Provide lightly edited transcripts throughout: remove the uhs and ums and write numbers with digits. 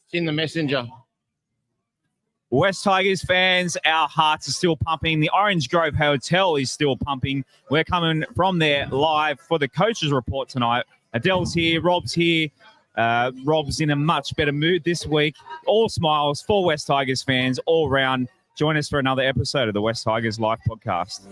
It's in the messenger. West Tigers fans, our hearts are still pumping. The Orange Grove Hotel is still pumping. We're coming from there live for the coaches report tonight. Adel's here, Rob's here. Rob's in a much better mood this week. All smiles for West Tigers fans all round. Join us for another episode of the West Tigers Live podcast.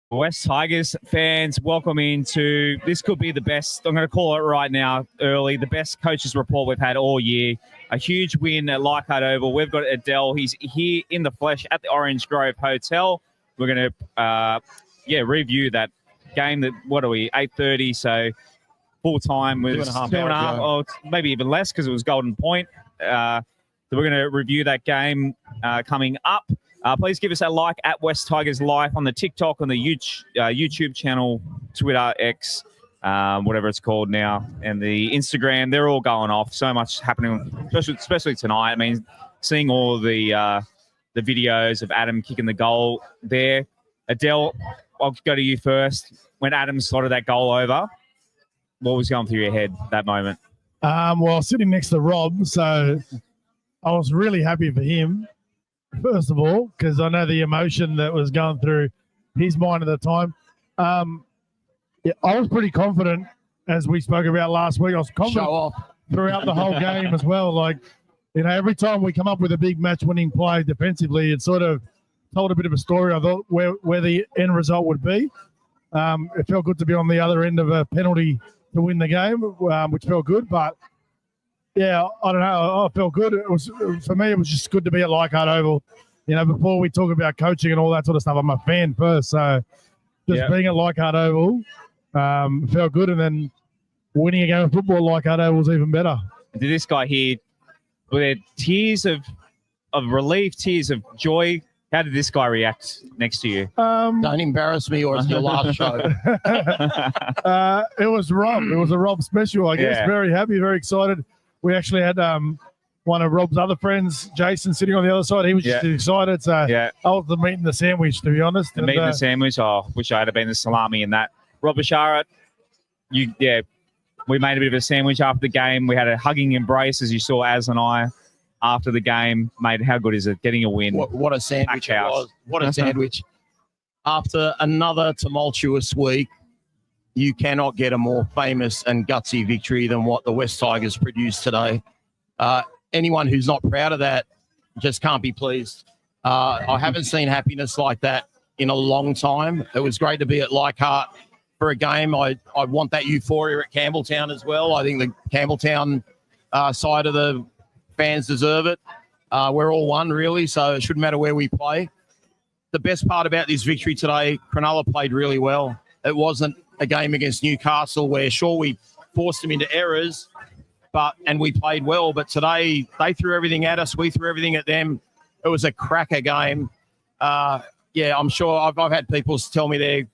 West Tigers fans, welcome into this. Could be the best, I'm going to call it right now early, the best coaches report we've had all year. A huge win at Leichhardt Oval. We've got Adel. He's here in the flesh at the Orange Grove Hotel. We're going to review that game. That what are we, 8:30, so full time was 2.5 or maybe even less because it was Golden Point. So we're going to review that game coming up. Please give us a like at West Tigers Live on the TikTok, on the YouTube channel, Twitter, X, whatever it's called now, and the Instagram. They're all going off. So much happening, especially tonight. I mean, seeing all the videos of Adam kicking the goal there. Adel, I'll go to you first. When Adam slotted that goal over, what was going through your head that moment? Well, sitting next to Rob, so I was really happy for him. First of all, because I know the emotion that was going through his mind at the time. I was pretty confident, as we spoke about last week. I was confident throughout the whole game as well. Like, you know, every time we come up with a big match-winning play defensively, it sort of told a bit of a story, I thought, where the end result would be. It felt good to be on the other end of a penalty to win the game, which felt good. But yeah, I don't know. I felt good. It was, for me, it was just good to be at Leichhardt Oval. You know, before we talk about coaching and all that sort of stuff, I'm a fan first. So just being at Leichhardt Oval felt good. And then winning a game of football at Leichhardt Oval was even better. Did this guy here, were there tears of relief, tears of joy? How did this guy react next to you? Don't embarrass me, or it's your last show. It was Rob. It was a Rob special, I guess. Yeah. Very happy, very excited. We actually had one of Rob's other friends, Jason, sitting on the other side. He was just excited. So I was the meat and the sandwich, to be honest. The meat and the sandwich. Oh, wish I had been the salami in that. Rob Bashara, we made a bit of a sandwich after the game. We had a hugging embrace, as you saw Az and I after the game. Mate, how good is it getting a win? What a sandwich it was. What a sandwich. After another tumultuous week, you cannot get a more famous and gutsy victory than what the West Tigers produced today. Anyone who's not proud of that just can't be pleased. I haven't seen happiness like that in a long time. It was great to be at Leichhardt for a game. I want that euphoria at Campbelltown as well. I think the Campbelltown side of the fans deserve it. We're all one, really, so it shouldn't matter where we play. The best part about this victory today, Cronulla played really well. It wasn't a game against Newcastle where, sure, we forced them into errors, and we played well. But today, they threw everything at us. We threw everything at them. It was a cracker game. I'm sure I've had people tell me they're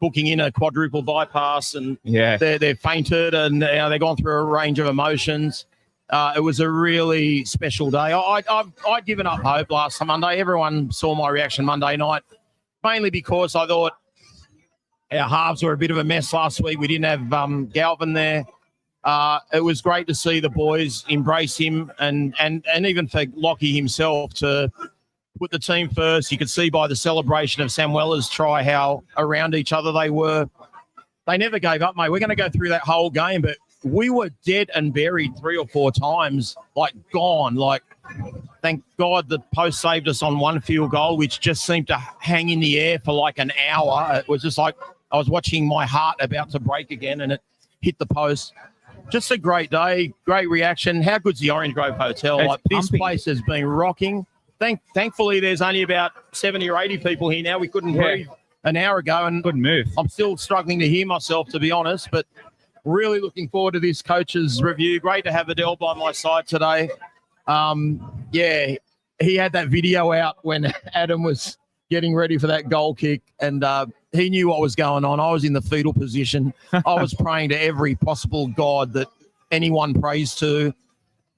booking in a quadruple bypass and they're fainted and they've gone through a range of emotions. It was a really special day. I'd given up hope last Monday. Everyone saw my reaction Monday night, mainly because I thought our halves were a bit of a mess last week. We didn't have Galvin there. It was great to see the boys embrace him and even for Lockie himself to put the team first. You could see by the celebration of Samuela's try how around each other they were. They never gave up, mate. We're going to go through that whole game, but we were dead and buried 3 or 4 times, like gone. Like, thank God the post saved us on one field goal, which just seemed to hang in the air for like an hour. It was just like I was watching my heart about to break again, and it hit the post. Just a great day, great reaction. How good's the Orange Grove Hotel? It's like this pumping. place has been rocking. Thankfully, there's only about 70 or 80 people here now. We couldn't breathe an hour ago, and couldn't move. I'm still struggling to hear myself, to be honest. But Really looking forward to this coach's review. Great to have Adel by my side today. Yeah, he had that video out when Adam was getting ready for that goal kick, and he knew what was going on. I was in the fetal position. I was praying to every possible god that anyone prays to.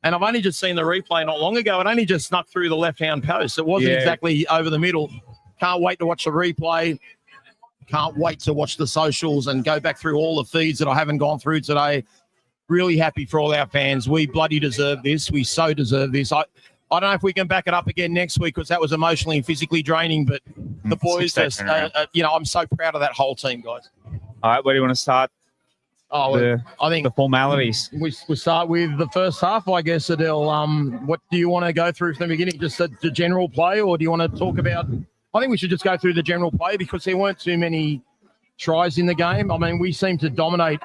And I've only just seen the replay not long ago. It only just snuck through the left-hand post. It wasn't exactly over the middle. Can't wait to watch the replay. Can't wait to watch the socials and go back through all the feeds that I haven't gone through today. Really happy for all our fans. We bloody deserve this. We so deserve this. I don't know if we can back it up again next week because that was emotionally and physically draining, but the boys, I'm so proud of that whole team, guys. All right, where do you want to start? I think the formalities. We start with the first half, I guess, Adel. What do you want to go through from the beginning? Just the general play, or do you want to talk about... I think we should just go through the general play because there weren't too many tries in the game. I mean, we seemed to dominate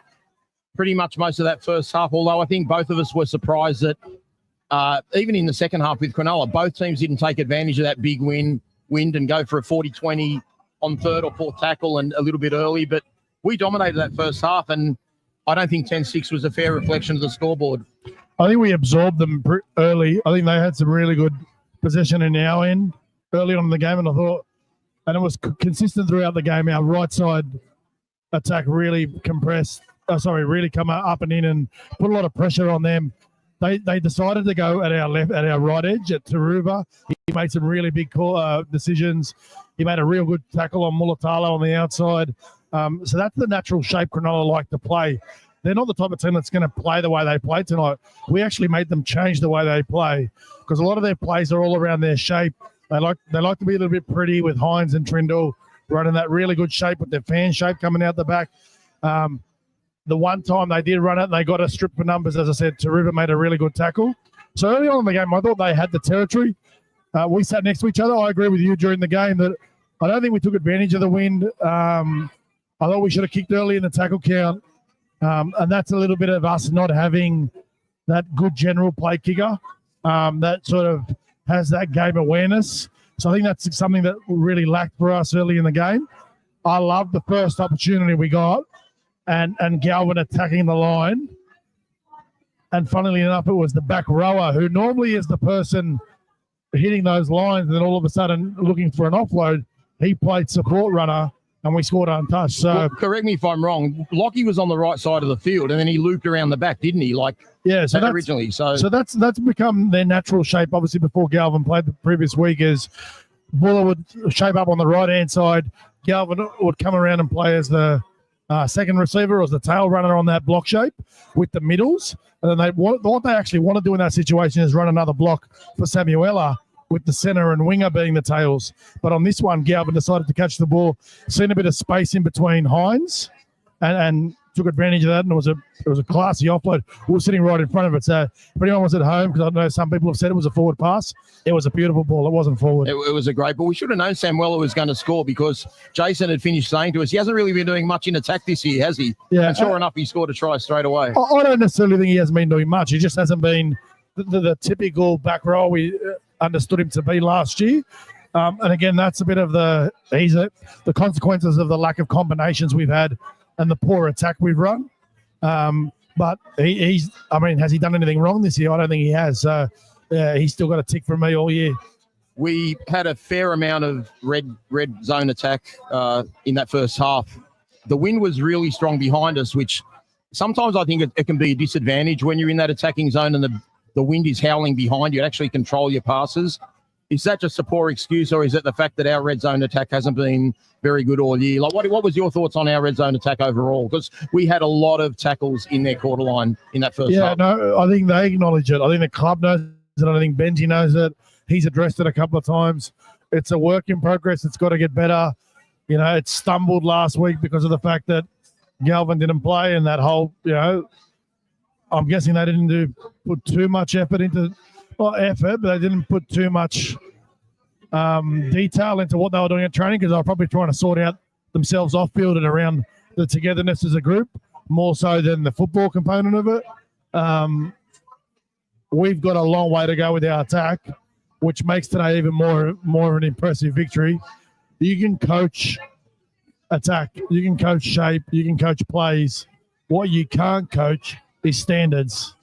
pretty much most of that first half, although I think both of us were surprised that even in the second half with Cronulla, both teams didn't take advantage of that big wind and go for a 40-20 on third or fourth tackle and a little bit early. But we dominated that first half, and I don't think 10-6 was a fair reflection of the scoreboard. I think we absorbed them early. I think they had some really good possession in our end early on in the game, and I thought, and it was consistent throughout the game. Our right side attack really really come up and in and put a lot of pressure on them. They decided to go at our right edge at Taruva. He made some really big decisions. He made a real good tackle on Mulatalo on the outside. So that's the natural shape Cronulla like to play. They're not the type of team that's going to play the way they played tonight. We actually made them change the way they play because a lot of their plays are all around their shape. They like to be a little bit pretty with Hines and Trindle running that really good shape with their fan shape coming out the back. The one time they did run it and they got a strip for numbers, as I said, Taruva made a really good tackle. So early on in the game, I thought they had the territory. We sat next to each other. I agree with you during the game that I don't think we took advantage of the wind. I thought we should have kicked early in the tackle count. And that's a little bit of us not having that good general play kicker that sort of has that game awareness. So I think that's something that really lacked for us early in the game. I love the first opportunity we got and Galvin attacking the line. And funnily enough, it was the back rower who normally is the person hitting those lines and then all of a sudden looking for an offload. He played support runner and we scored untouched. So well, correct me if I'm wrong. Lockie was on the right side of the field and then he looped around the back, didn't he? So originally. So that's become their natural shape. Obviously, before Galvin played the previous week, is Buller would shape up on the right hand side. Galvin would come around and play as the second receiver or as the tail runner on that block shape with the middles. And then what they actually want to do in that situation is run another block for Samuela with the center and winger being the tails. But on this one, Galvin decided to catch the ball, seen a bit of space in between Hines and took advantage of that, and it was a classy offload. We were sitting right in front of it. So if anyone was at home, because I know some people have said it was a forward pass, it was a beautiful ball. It wasn't forward. It was a great ball. We should have known Samuela was going to score because Jason had finished saying to us, he hasn't really been doing much in attack this year, has he? Yeah. And sure enough, he scored a try straight away. I don't necessarily think he hasn't been doing much. He just hasn't been the typical back row we understood him to be last year. And again, that's a bit of the consequences of the lack of combinations we've had and the poor attack we've run. But has he done anything wrong this year? I don't think he has. He's still got a tick from me all year. We had a fair amount of red zone attack in that first half. The wind was really strong behind us, which sometimes I think it can be a disadvantage when you're in that attacking zone and the wind is howling behind you. Actually control your passes. Is that just a poor excuse, or is it the fact that our red zone attack hasn't been very good all year? What was your thoughts on our red zone attack overall? Because we had a lot of tackles in their quarter line in that first half. Yeah, no, I think they acknowledge it. I think the club knows it. I think Benji knows it. He's addressed it a couple of times. It's a work in progress. It's got to get better. It stumbled last week because of the fact that Galvin didn't play and that whole, I'm guessing they didn't put too much effort into but they didn't put too much detail into what they were doing at training because they were probably trying to sort out themselves off field and around the togetherness as a group more so than the football component of it. We've got a long way to go with our attack, which makes today even more an impressive victory. You can coach attack, you can coach shape, you can coach plays, What you can't coach is standards.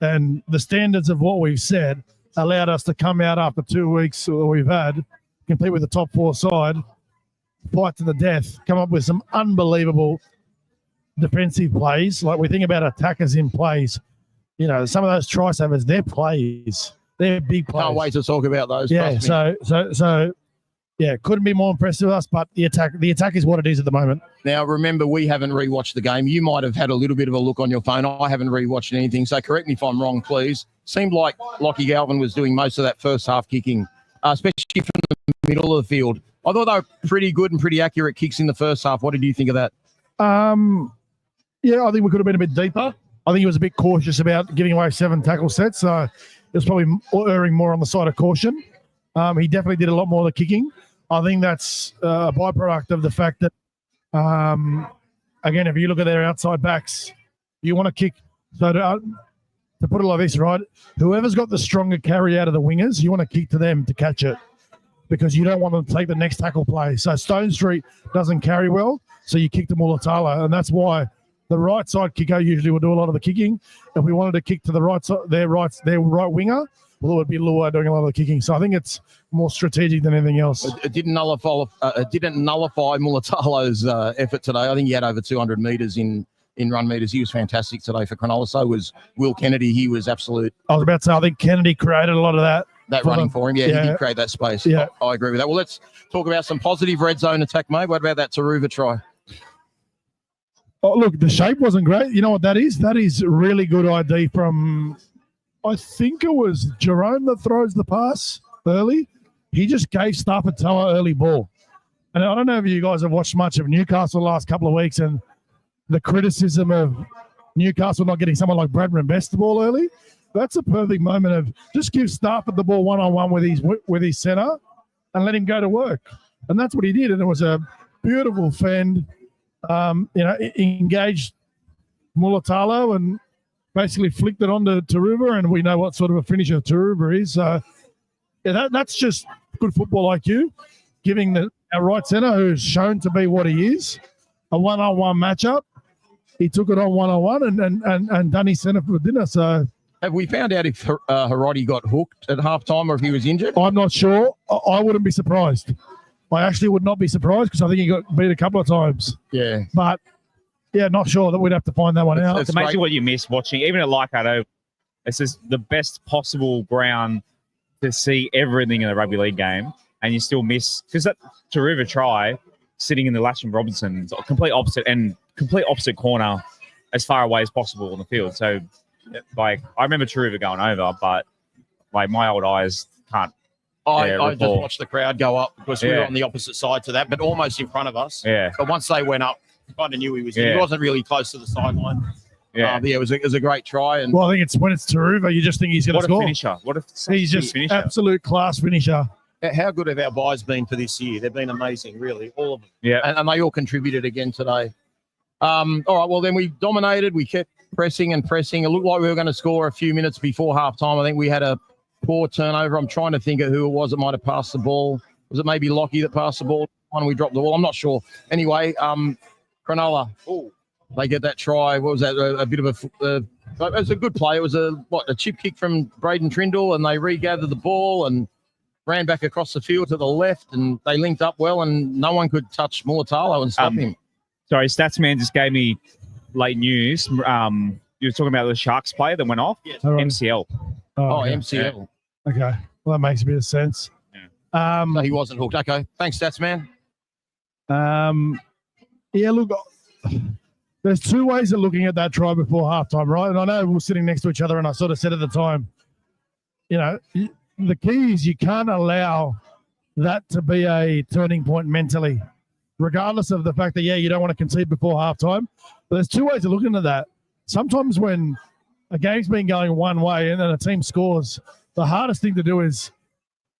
And the standards of what we've said allowed us to come out after 2 weeks that we've had, compete with the top 4 side, fight to the death, come up with some unbelievable defensive plays. Like we think about attackers in plays. You know, some of those try savers, they're plays. They're big plays. Can't wait to talk about those. Yeah, so yeah, couldn't be more impressed with us, but the attack is what it is at the moment. Now, remember, we haven't rewatched the game. You might have had a little bit of a look on your phone. I haven't rewatched anything, so correct me if I'm wrong, please. Seemed like Lockie Galvin was doing most of that first half kicking, especially from the middle of the field. I thought they were pretty good and pretty accurate kicks in the first half. What did you think of that? Yeah, I think we could have been a bit deeper. I think he was a bit cautious about giving away 7 tackle sets, so it was probably erring more on the side of caution. He definitely did a lot more of the kicking. I think that's a byproduct of the fact that, again, if you look at their outside backs, you want to kick. So to put it like this, right, whoever's got the stronger carry out of the wingers, you want to kick to them to catch it because you don't want them to take the next tackle play. So Stone Street doesn't carry well, so you kick to Mulatala, and that's why the right side kicker usually will do a lot of the kicking. If we wanted to kick to the right side, their right winger, well, it would be Lua doing a lot of the kicking. So I think it's more strategic than anything else. It didn't nullify Mulatalo's effort today. I think he had over 200 metres in run metres. He was fantastic today for Cronulla. So was Will Kennedy. He was absolute. I was about to say, I think Kennedy created a lot of that. Running for him. Yeah, he did create that space. Yeah. I agree with that. Well, let's talk about some positive red zone attack, mate. What about that Taruva try? Oh, look, the shape wasn't great. You know what that is? That is really good ID from, I think it was Jerome that throws the pass early. He just gave Starpatoa early ball. And I don't know if you guys have watched much of Newcastle the last couple of weeks and the criticism of Newcastle not getting someone like Bradman Best the ball early. That's a perfect moment of just give Starford the ball one-on-one with his centre and let him go to work. And that's what he did. And it was a beautiful fend. Engaged Mulatalo and basically flicked it onto Taruva, and we know what sort of a finisher Taruva is. That's just good football IQ, giving our right centre, who's shown to be what he is, a one-on-one matchup. He took it on one-on-one and done his centre for dinner. So, have we found out if Harodi got hooked at halftime or if he was injured? I'm not sure. I wouldn't be surprised. I actually would not be surprised because I think he got beat a couple of times. Yeah. But, yeah, not sure that we'd have to find that one out. It's amazing what you miss watching. Even at Leichhardt Oval, it's just the best possible ground to see everything in the rugby league game, and you still miss – because that Taruva try, sitting in the Lasham Robinson, complete opposite corner as far away as possible on the field. So, I remember Taruva going over, but, my old eyes can't. I just watched the crowd go up because we were on the opposite side to that, but almost in front of us. Yeah. But once they went up, kind of knew he was in. He wasn't really close to the sideline. Yeah. It was a great try. And I think it's when it's Taruva, you just think he's going to score. What a finisher. He's just finisher. Absolute class finisher. How good have our buys been for this year? They've been amazing, really, all of them. Yeah. And they all contributed again today. All right, well, then we dominated. We kept pressing and pressing. It looked like we were going to score a few minutes before halftime. I think we had a poor turnover. I'm trying to think of who it was that might have passed the ball. Was it maybe Lockie that passed the ball when we dropped the ball? I'm not sure. Anyway, Cronulla, they get that try. What was that? A bit of it was a good play. It was a chip kick from Braden Trindle, and they regathered the ball and ran back across the field to the left, and they linked up well, and no one could touch Mulatalo and stop him. Sorry, Statsman just gave me late news. You were talking about the Sharks player that went off? Yes. MCL. Okay. MCL. Okay. Well, that makes a bit of sense. Yeah. So he wasn't hooked. Okay. Thanks, Statsman. Yeah, look, there's two ways of looking at that try before halftime, right? And I know we were sitting next to each other, and I sort of said at the time, the key is you can't allow that to be a turning point mentally, regardless of the fact that, you don't want to concede before halftime. But there's two ways of looking at that. Sometimes when a game's been going one way and then a team scores, the hardest thing to do is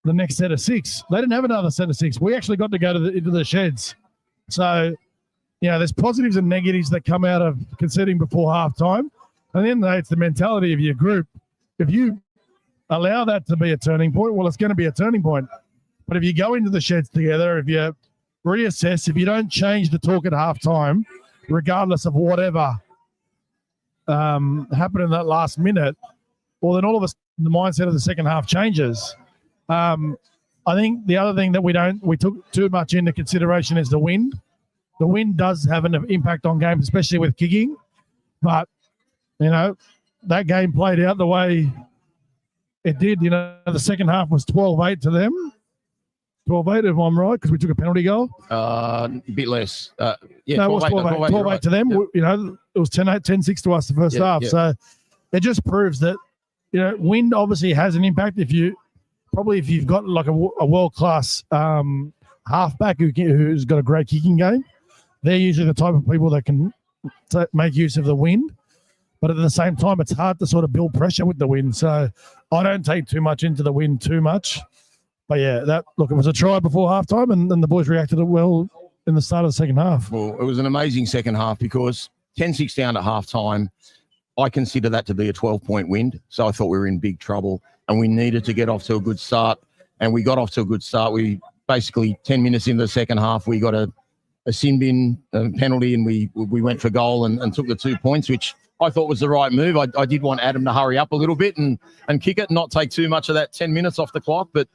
the next set of 6. They didn't have another set of 6. We actually got to go into the sheds. So, there's positives and negatives that come out of conceding before halftime. And then it's the mentality of your group. If you allow that to be a turning point, well, it's going to be a turning point. But if you go into the sheds together, if you reassess, if you don't change the talk at halftime, regardless of whatever happened in that last minute, well, then all of a sudden the mindset of the second half changes. I think the other thing that we took too much into consideration is the wind. The wind does have an impact on games, especially with kicking. But, that game played out the way it did. The second half was 12-8 to them. 12-8, if I'm right, because we took a penalty goal. A bit less. No, it was 12-8. 12-8 to them. Yep. It was 10-6 to us the first half. Yep. So it just proves that, wind obviously has an impact. If you've got like a world-class halfback who's got a great kicking game, they're usually the type of people that can make use of the wind. But at the same time, it's hard to sort of build pressure with the wind. So I don't take too much into the wind too much. But yeah, it was a try before halftime, and the boys reacted well in the start of the second half. Well, it was an amazing second half because 10-6 down at halftime, I consider that to be a 12-point win. So I thought we were in big trouble, and we needed to get off to a good start. And we got off to a good start. We basically 10 minutes into the second half, we got a sin bin penalty, and we went for goal and took the 2 points, which I thought was the right move. I did want Adam to hurry up a little bit and kick it, and not take too much of that 10 minutes off the clock, but.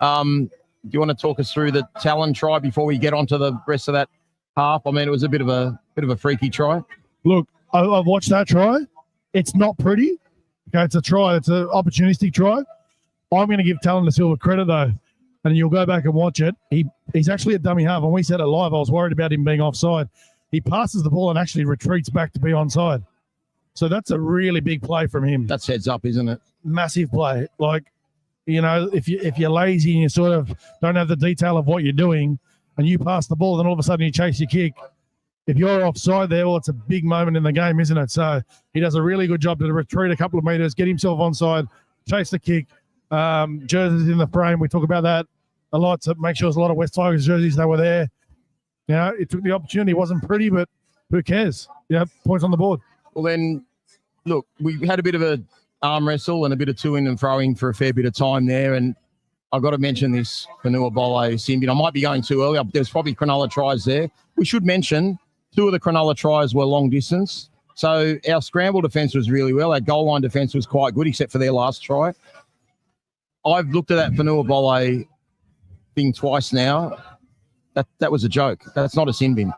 Do you want to talk us through the Talon try before we get on to the rest of that half? I mean, it was a bit of a freaky try. Look, I've watched that try. It's not pretty. Okay, it's a try. It's an opportunistic try. I'm going to give Talon the silver credit, though, and you'll go back and watch it. He's actually a dummy half. When we said it live, I was worried about him being offside. He passes the ball and actually retreats back to be onside. So that's a really big play from him. That's heads up, isn't it? Massive play. If you're lazy and you sort of don't have the detail of what you're doing and you pass the ball, then all of a sudden you chase your kick. If you're offside there, well, it's a big moment in the game, isn't it? So he does a really good job to retreat a couple of meters, get himself onside, chase the kick. Jerseys in the frame. We talk about that a lot to make sure there's a lot of West Tigers jerseys. They were there. It took the opportunity. It wasn't pretty, but who cares? Points on the board. Well, then, look, we had a bit of a arm wrestle and a bit of to-in and throwing for a fair bit of time there. And I've got to mention this Cronulla Bolo Simbian. I might be going too early. There's probably Cronulla tries there. We should mention 2 of the Cronulla tries were long distance. So our scramble defence was really well. Our goal line defence was quite good, except for their last try. I've looked at that Cronulla Bolo thing twice now. That was a joke. That's not a sin bin.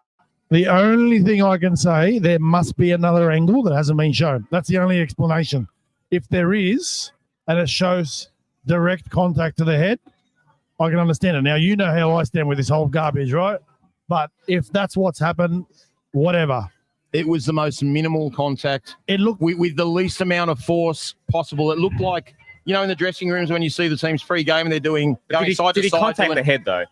The only thing I can say, there must be another angle that hasn't been shown. That's the only explanation. If there is, and it shows direct contact to the head, I can understand it. Now, you know how I stand with this whole garbage, right? But if that's what's happened, whatever. It was the most minimal contact. It looked with the least amount of force possible. It looked like, in the dressing rooms when you see the team's pre-game and they're going side to side. Did he contact the head, though?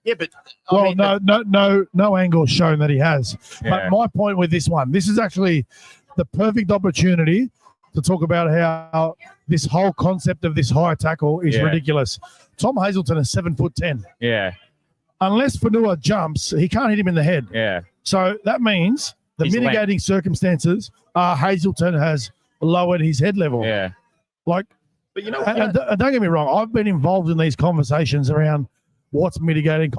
Yeah, but no angle shown that he has. Yeah. But my point with this one, this is actually the perfect opportunity to talk about how this whole concept of this high tackle is ridiculous. Tom Hazelton is 7'10". Yeah. Unless Fanua jumps, he can't hit him in the head. Yeah. So that means the mitigating circumstances are Hazelton has lowered his head level. Yeah. But and don't get me wrong, I've been involved in these conversations around what's mitigating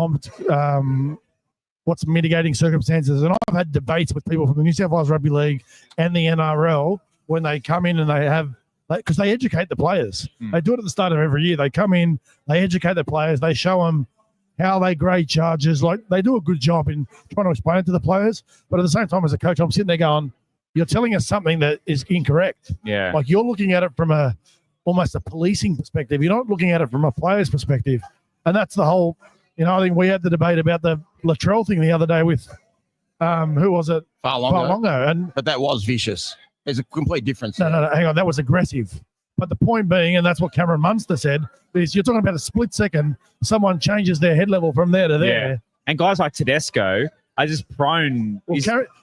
circumstances, and I've had debates with people from the New South Wales Rugby League and the NRL when they come in and they have, because they educate the players. They do it at the start of every year. They come in, they educate the players, they show them how they grade charges. They do a good job in trying to explain it to the players. But at the same time, as a coach, I'm sitting there going, you're telling us something that is incorrect. Yeah. You're looking at it from almost a policing perspective. You're not looking at it from a player's perspective. And that's the whole, I think we had the debate about the Latrell thing the other day with, who was it? Farlongo. But that was vicious. There's a complete difference. No, hang on. That was aggressive. But the point being, and that's what Cameron Munster said, is you're talking about a split second, someone changes their head level from there to there. Yeah. And guys like Tedesco are just prone. Well,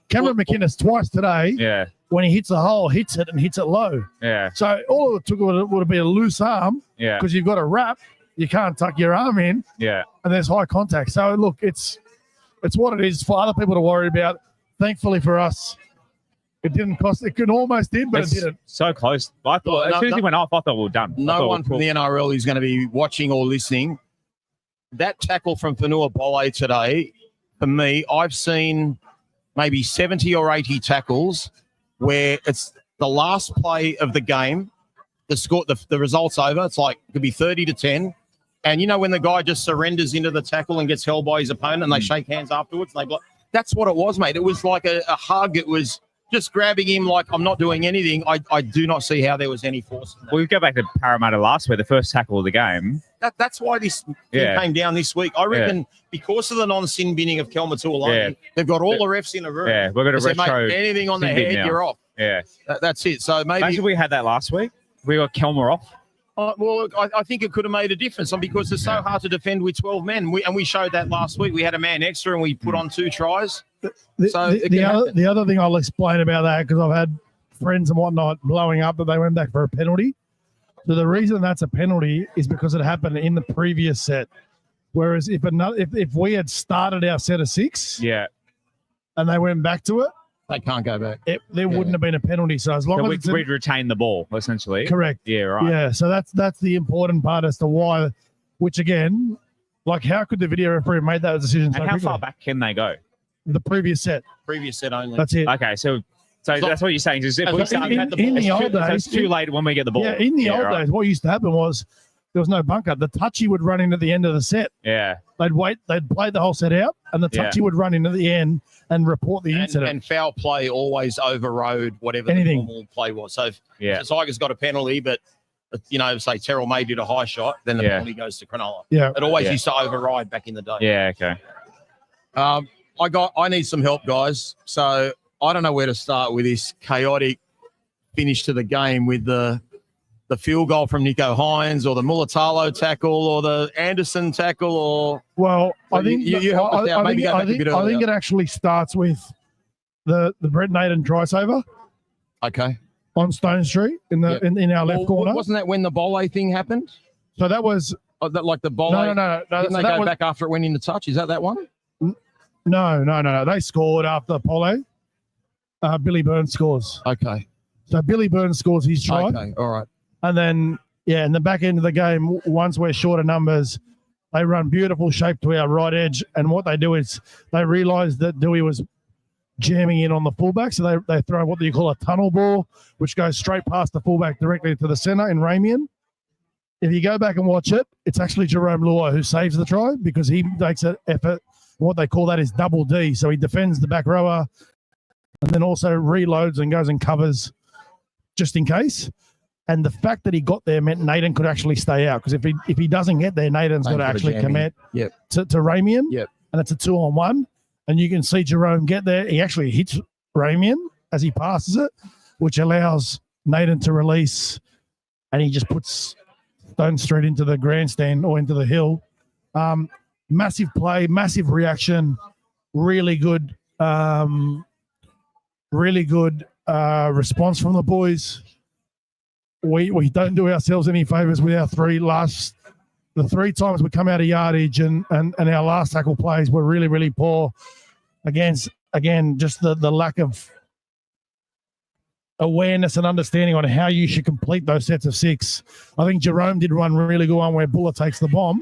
Cameron McInnes twice today, when he hits a hole, hits it and hits it low. Yeah. So all it took would have been a loose arm because you've got a wrap. You can't tuck your arm in. Yeah. And there's high contact. So, look, it's what it is for other people to worry about. Thankfully for us, it didn't cost. It could almost did, but it didn't. So close. I thought, as soon as he went off, I thought we were done. No one from the NRL is going to be watching or listening. That tackle from Fanua Bole today, for me, I've seen maybe 70 or 80 tackles where it's the last play of the game, the result's over. It's like it could be 30-10. And you know when the guy just surrenders into the tackle and gets held by his opponent and they shake hands afterwards, and they block. That's what it was, mate. It was like a hug. It was just grabbing him like, I'm not doing anything. I do not see how there was any force. Well, we go back to Parramatta last week, the first tackle of the game. That's why this thing came down this week. I reckon because of the non-sin binning of Kelma Tuolungi, they've got all the refs in a room. Yeah, we're going to retro. Mate, anything on the head, you're off. Yeah. That's it. So maybe... Imagine we had that last week. We got Kelma off. Well, I think it could have made a difference because it's so hard to defend with 12 men. We showed that last week. We had a man extra and we put on 2 tries. The other thing I'll explain about that, because I've had friends and whatnot blowing up that they went back for a penalty. So the reason that's a penalty is because it happened in the previous set. Whereas if we had started our set of 6, and they went back to it, they can't go back. There wouldn't have been a penalty. So as long as we'd retain the ball, essentially. Correct. Yeah, right. Yeah, so that's the important part as to why. Which again, like how could the video referee have made that decision? And how far back can they go? The previous set. Previous set only. That's it. Okay, so that's what you're saying. Is if we start in the old days, it's too late when we get the ball. Yeah, in the old days, what used to happen was there was no bunker. The touchy would run in at the end of the set. Yeah. They'd wait. They'd play the whole set out, and the touchy would run in at the end and report the incident. And foul play always overrode whatever the normal play was. So if the Tigers got a penalty, but say Terrell May did a high shot, then the penalty goes to Cronulla. Yeah. It always used to override back in the day. Yeah. Okay. I need some help, guys. So I don't know where to start with this chaotic finish to the game with the field goal from Nico Hines or the Mulatalo tackle or the Anderson tackle I think you help us out. Maybe go back a bit earlier. I think it actually starts with the Brett Naden try saver. Okay. On Stone Street in our left corner. Wasn't that when the Bolle thing happened? So that was like the Bolle. No. Didn't they go back after it went into touch? Is that one? No. They scored after Pole. Billy Burns scores. Okay. So Billy Burns scores his try. Okay. All right. And then, in the back end of the game, once we're short of numbers, they run beautiful shape to our right edge. And what they do is they realise that Dewey was jamming in on the fullback. So they throw what you call a tunnel ball, which goes straight past the fullback directly to the centre in Ramian. If you go back and watch it, it's actually Jerome Luai who saves the try because he makes an effort. What they call that is double D. So he defends the back rower and then also reloads and goes and covers just in case. And the fact that he got there meant Naden could actually stay out because if he doesn't get there, Naden's got to actually commit to Ramian. Yep. And it's a 2-on-1. And you can see Jerome get there. He actually hits Ramian as he passes it, which allows Naden to release. And he just puts Stone Street into the grandstand or into the hill. Massive play, massive reaction, really good response from the boys. We don't do ourselves any favors with our the 3 times we come out of yardage and our last tackle plays were really, really poor against, again, just the lack of awareness and understanding on how you should complete those sets of 6. I think Jerome did one really good one where Buller takes the bomb.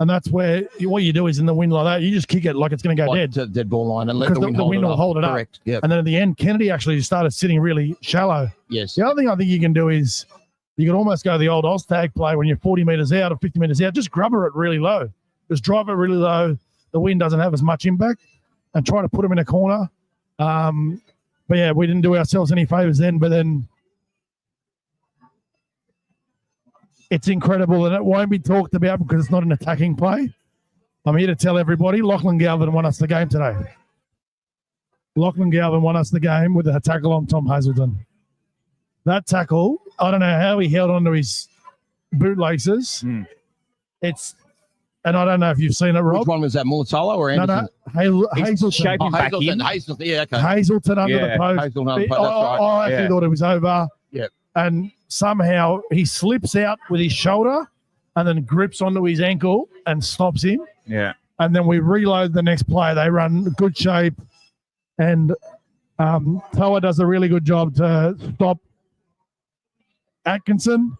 And that's where what you do is in the wind like that, you just kick it like it's going to go dead ball line and let the wind will hold it up. Correct. Yep. And then at the end, Kennedy actually started sitting really shallow. Yes. The other thing I think you can do is you can almost go the old Oz tag play when you're 40 metres out or 50 metres out. Just grubber it really low. Just drive it really low. The wind doesn't have as much impact and try to put them in a corner. But yeah, we didn't do ourselves any favours then. But then it's incredible, and it won't be talked about because it's not an attacking play. I'm here to tell everybody, Lachlan Galvin won us the game today. Lachlan Galvin won us the game with a tackle on Tom Hazelton. That tackle, I don't know how he held onto his bootlaces. And I don't know if you've seen it, Rob. Which one was that, Mulatalo or Anderson? No, Hazelton. Hazelton, yeah, okay. Hazelton under the post. Hazelton under the post, that's right. I actually thought it was over. Yep. And somehow he slips out with his shoulder and then grips onto his ankle and stops him. Yeah. And then we reload the next play. They run good shape. And Toa does a really good job to stop Atkinson.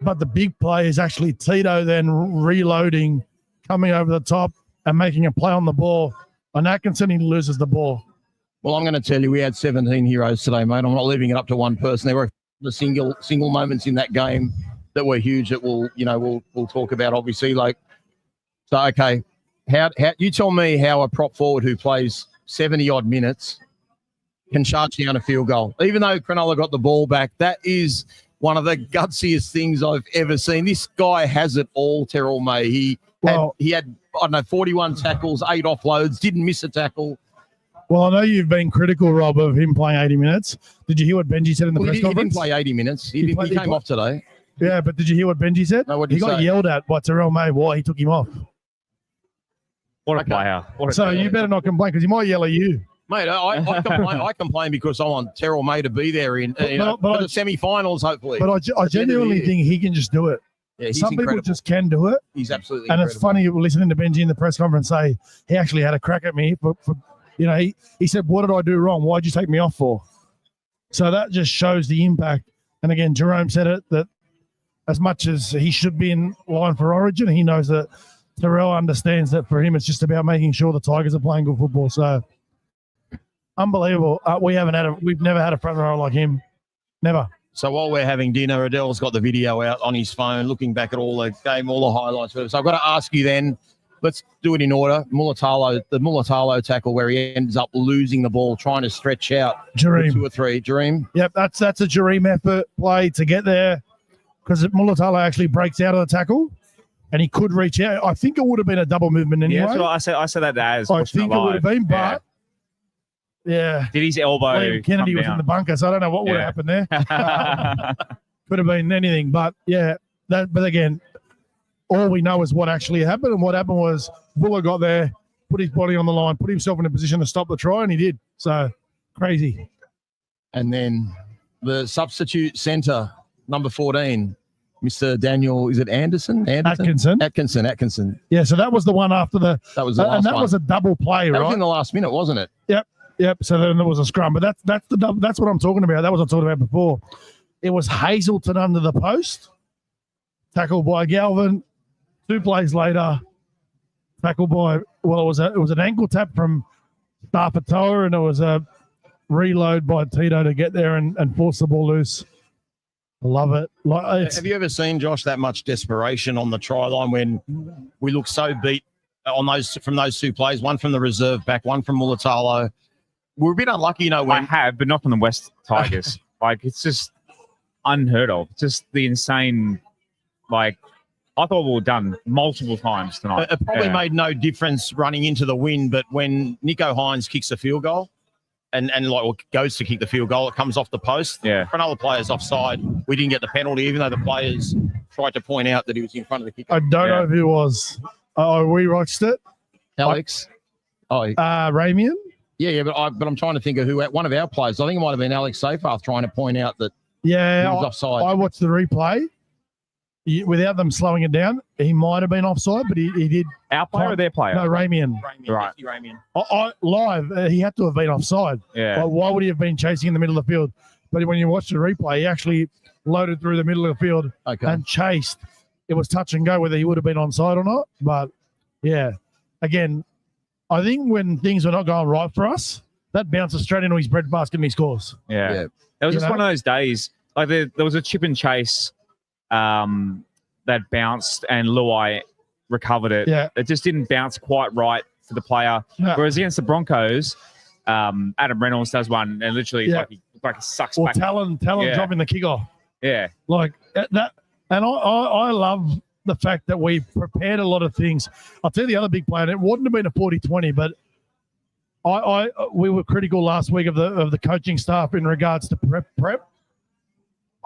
But the big play is actually Tito then reloading, coming over the top and making a play on the ball. On Atkinson, he loses the ball. Well, I'm going to tell you, we had 17 heroes today, mate. I'm not leaving it up to one person. There were the single moments in that game that were huge that we'll talk about, obviously. So okay, how you tell me how a prop forward who plays 70 odd minutes can charge down a field goal, even though Cronulla got the ball back. That is one of the gutsiest things I've ever seen. This guy has it all, Terrell May. He had 41 tackles, 8 offloads, didn't miss a tackle. Well, I know you've been critical, Rob, of him playing 80 minutes. Did you hear what Benji said in the press conference? He didn't play 80 minutes. He came off today. Yeah, but did you hear what Benji said? No, he got yelled at by Terrell May why he took him off. What a player. You better not complain because he might yell at you. Mate, I complain because I want Terrell May to be there for the semi-finals, hopefully. But I genuinely think he can just do it. Yeah, some people just can do it. He's absolutely incredible. It's funny listening to Benji in the press conference say he actually had a crack at me for he said, what did I do wrong? Why'd you take me off for? So that just shows the impact. And again, Jerome said it, that as much as he should be in line for Origin, he knows that Terrell understands that for him it's just about making sure the Tigers are playing good football. So unbelievable. We've never had a front row like him. Never. So while we're having dinner, Adel's got the video out on his phone, looking back at all the game, all the highlights. So I've got to ask you then, let's do it in order. The Mulatalo tackle where he ends up losing the ball, trying to stretch out Jareem. 2 or 3. Jareem? Yep, that's a Jareem effort play to get there because Mulatalo actually breaks out of the tackle and he could reach out. I think it would have been a double movement anyway. Yeah, that's what I said that as. I think it would have been, but yeah. Did his elbow Liam Kennedy was in the bunker, so I don't know what would have happened there. Could have been anything, but yeah. But again, all we know is what actually happened, and what happened was Buller got there, put his body on the line, put himself in a position to stop the try, and he did. So crazy. And then the substitute centre, number 14, Mr. Daniel, is it Anderson? Atkinson. Yeah, so that was the one after the. That was the last one. Was a double play, right? That was in the last minute, wasn't it? Yep. So then there was a scrum, but that's what I'm talking about. That was what I talked about before. It was Hazelton under the post, tackled by Galvin. 2 plays later, tackled by it was an ankle tap from Starfatoa, and it was a reload by Tito to get there and force the ball loose. I love it. Have you ever seen, Josh, that much desperation on the try line when we look so beat on from those 2 plays? One from the reserve back, one from Mulatalo. We're a bit unlucky, when I have, but not from the West Tigers. It's just unheard of. Just the insane. I thought we were done multiple times tonight. It probably made no difference running into the wind, but when Nico Hines kicks a field goal and goes to kick the field goal, it comes off the post. Yeah. Cronulla players offside. We didn't get the penalty, even though the players tried to point out that he was in front of the kicker. I don't know who it was. We watched it. Alex. Ramian. Yeah, but I'm trying to think of who. One of our players, I think it might have been Alex Seyfarth, trying to point out that he was offside. I watched the replay. Without them slowing it down, he might have been offside, but he did. Our player or their player? No, Ramian. Right. Ramian. Live, he had to have been offside. Yeah. Why would he have been chasing in the middle of the field? But when you watch the replay, he actually loaded through the middle of the field and chased. It was touch and go whether he would have been onside or not. But, yeah, again, I think when things were not going right for us, that bounces straight into his breadbasket and he scores. Yeah. It was just one of those days. There was a chip and chase that bounced and Luai recovered it. Yeah. It just didn't bounce quite right for the player. No. Whereas against the Broncos, Adam Reynolds does one and literally he sucks back. Talon dropping the kickoff. Yeah. Like that. And I love the fact that we prepared a lot of things. I'll tell you the other big play, and it wouldn't have been a 40-20, but we were critical last week of the coaching staff in regards to prep.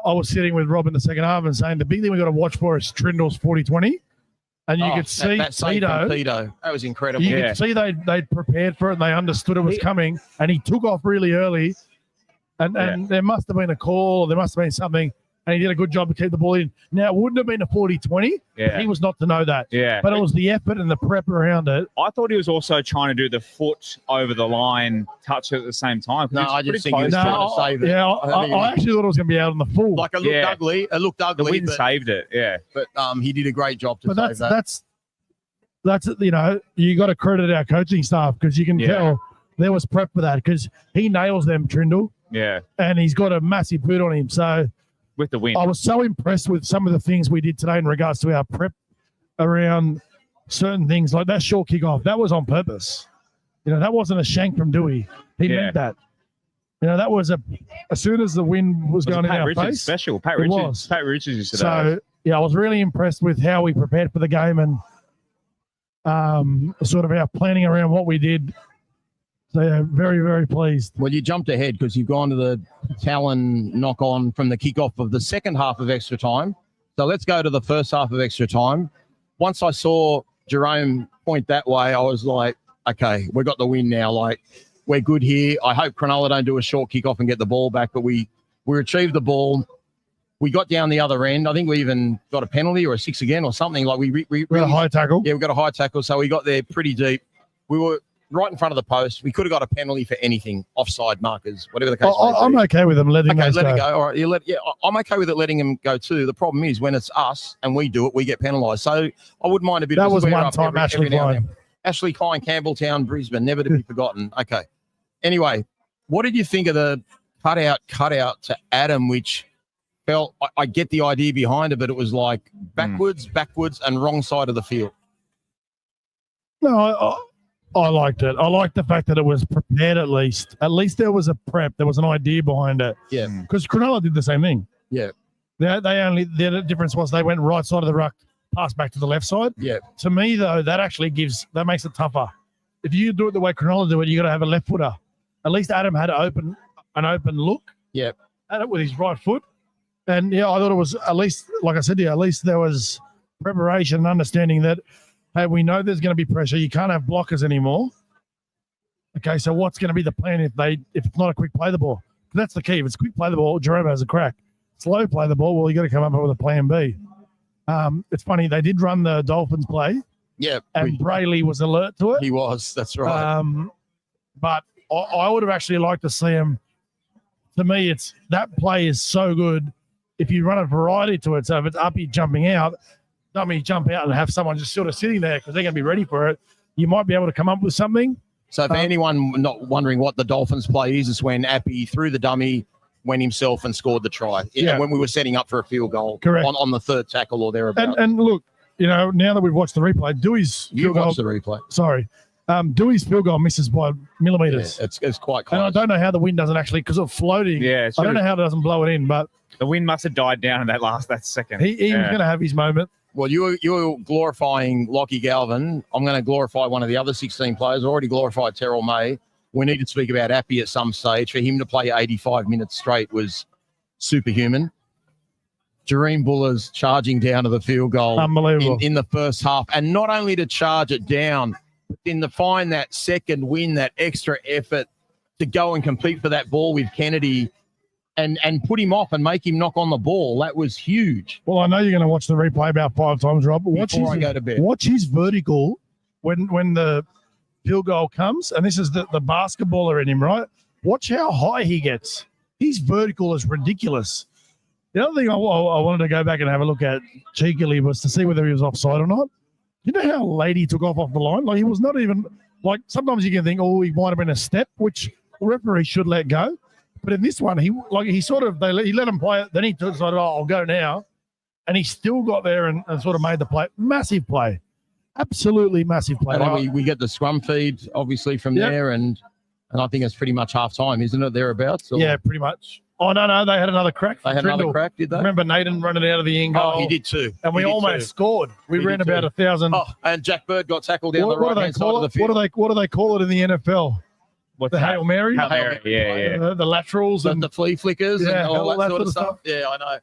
I was sitting with Rob in the second half and saying the big thing we got to watch for is Trindle's 40-20. And you could see Tito. That was incredible. You could see they'd prepared for it and they understood it was coming. And he took off really early. And there must have been a call. Or there must have been something. And he did a good job to keep the ball in. Now, it wouldn't have been a 40-20. Yeah. He was not to know that. Yeah. But it was the effort and the prep around it. I thought he was also trying to do the foot over the line touch at the same time. No, I just think he was trying to save it. Yeah, I actually thought it was going to be out on the full. Like it looked ugly. It looked ugly. The wind saved it, But he did a great job to save that. That's you got to credit our coaching staff because you can tell there was prep for that because he nails them, Trindle. Yeah. And he's got a massive boot on him. So with the win, I was so impressed with some of the things we did today in regards to our prep around certain things like that short kickoff. That was on purpose. That wasn't a shank from Dewey. He meant that. That was as soon as the wind was going in our face. Special. Pat Richards used to do. So I was really impressed with how we prepared for the game and sort of our planning around what we did. So yeah, very, very pleased. Well, you jumped ahead because you've gone to the Talon knock on from the kickoff of the second half of extra time. So let's go to the first half of extra time. Once I saw Jerome point that way, I was like, okay, we got the win now. Like, we're good here. I hope Cronulla don't do a short kickoff and get the ball back, but we retrieved the ball. We got down the other end. I think we even got a penalty or a 6 again or something. Like we got a high tackle. Yeah, we got a high tackle. So we got there pretty deep. We were right in front of the post. We could have got a penalty for anything, offside markers, whatever the case may be. I'm okay with them letting let go. It go. All right, I'm okay with it letting them go too. The problem is when it's us and we do it, we get penalised. So I wouldn't mind a bit. That of was square one up time, Ashley Klein. Ashley Klein, Campbelltown, Brisbane, never to be forgotten. Okay. Anyway, what did you think of the cutout to Adam, which felt, I get the idea behind it, but it was like backwards, and wrong side of the field. No, I liked it. I liked the fact that it was prepared at least. At least there was a prep. There was an idea behind it. Yeah. Because Cronulla did the same thing. Yeah. The difference was they went right side of the ruck, passed back to the left side. Yeah. To me, though, that makes it tougher. If you do it the way Cronulla do it, you got to have a left footer. At least Adam had an open look. Yeah. At it with his right foot. And I thought it was at least, like I said to you, at least there was preparation and understanding that, hey, we know there's going to be pressure. You can't have blockers anymore. Okay, so what's going to be the plan if it's not a quick play the ball? That's the key. If it's quick play the ball, Jerome has a crack. Slow play the ball, well, you got to come up with a plan B. It's funny, they did run the Dolphins play. Yeah. And Brayley was alert to it. He was, that's right. But I would have actually liked to see him. To me, that play is so good. If you run a variety to it, so if it's uppy jumping out, dummy jump out and have someone just sort of sitting there because they're going to be ready for it, you might be able to come up with something. So for anyone not wondering what the Dolphins play is, it's when Appy threw the dummy, went himself and scored the try. Yeah. When we were setting up for a field goal. Correct. On the third tackle or thereabouts. And look, now that we've watched the replay, Dewey's field goal. You watched the replay. Sorry. Dewey's field goal misses by millimetres. Yeah, it's quite close. And I don't know how the wind doesn't actually, because of floating. Yeah. I don't know how it doesn't blow it in, but the wind must have died down in that second. He was going to have his moment. Well, you were glorifying Lockie Galvin. I'm going to glorify one of the other 16 players. I already glorified Terrell May. We need to speak about Appy at some stage. For him to play 85 minutes straight was superhuman. Jareem Buller's charging down to the field goal. Unbelievable. In the first half. And not only to charge it down, but then to find that second win, that extra effort to go and compete for that ball with Kennedy and put him off and make him knock on the ball. That was huge. Well, I know you're going to watch the replay about 5 times, Rob. But Before I go to bed. Watch his vertical when the field goal comes, and this is the basketballer in him, right? Watch how high he gets. His vertical is ridiculous. The other thing I wanted to go back and have a look at cheekily was to see whether he was offside or not. You know how late he took off the line? Like, he was not even, like, sometimes you can think, he might have been a step, which the referee should let go. But in this one, he let him play it. Then he decided, I'll go now. And he still got there and sort of made the play. Massive play. Absolutely massive play. And then we get the scrum feed, obviously, from there. And I think it's pretty much half time, isn't it, thereabouts? Or? Yeah, pretty much. Oh, no, they had another crack. They had another crack, did they? Remember Nathan running out of the end goal? Oh, he did too. And we almost scored. We ran about 1,000. Oh, and Jack Bird got tackled down the right-hand side of the field. What do they call it in the NFL? The Hail Mary? Hail Mary, yeah. The laterals. And the flea flickers and all that sort of stuff. stuff. Yeah, I know.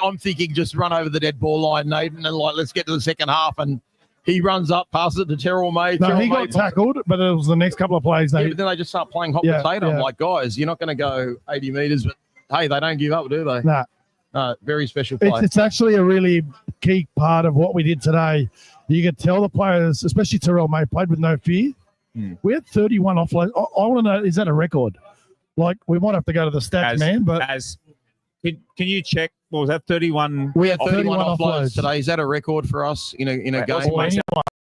I'm thinking just run over the dead ball line, Nathan, and let's get to the second half. And he runs up, passes it to Terrell May. No, he got tackled, but it was the next couple of plays. But then they just start playing hot potato. I'm like, guys, you're not going to go 80 metres, but hey, they don't give up, do they? Nah. Very special play. It's actually a really key part of what we did today. You could tell the players, especially Terrell May, played with no fear. We had 31 offloads. I want to know, is that a record? Like, we might have to go to the stats, man. But can you check? What was that? 31. We had 31 offloads today. Is that a record for us in a game?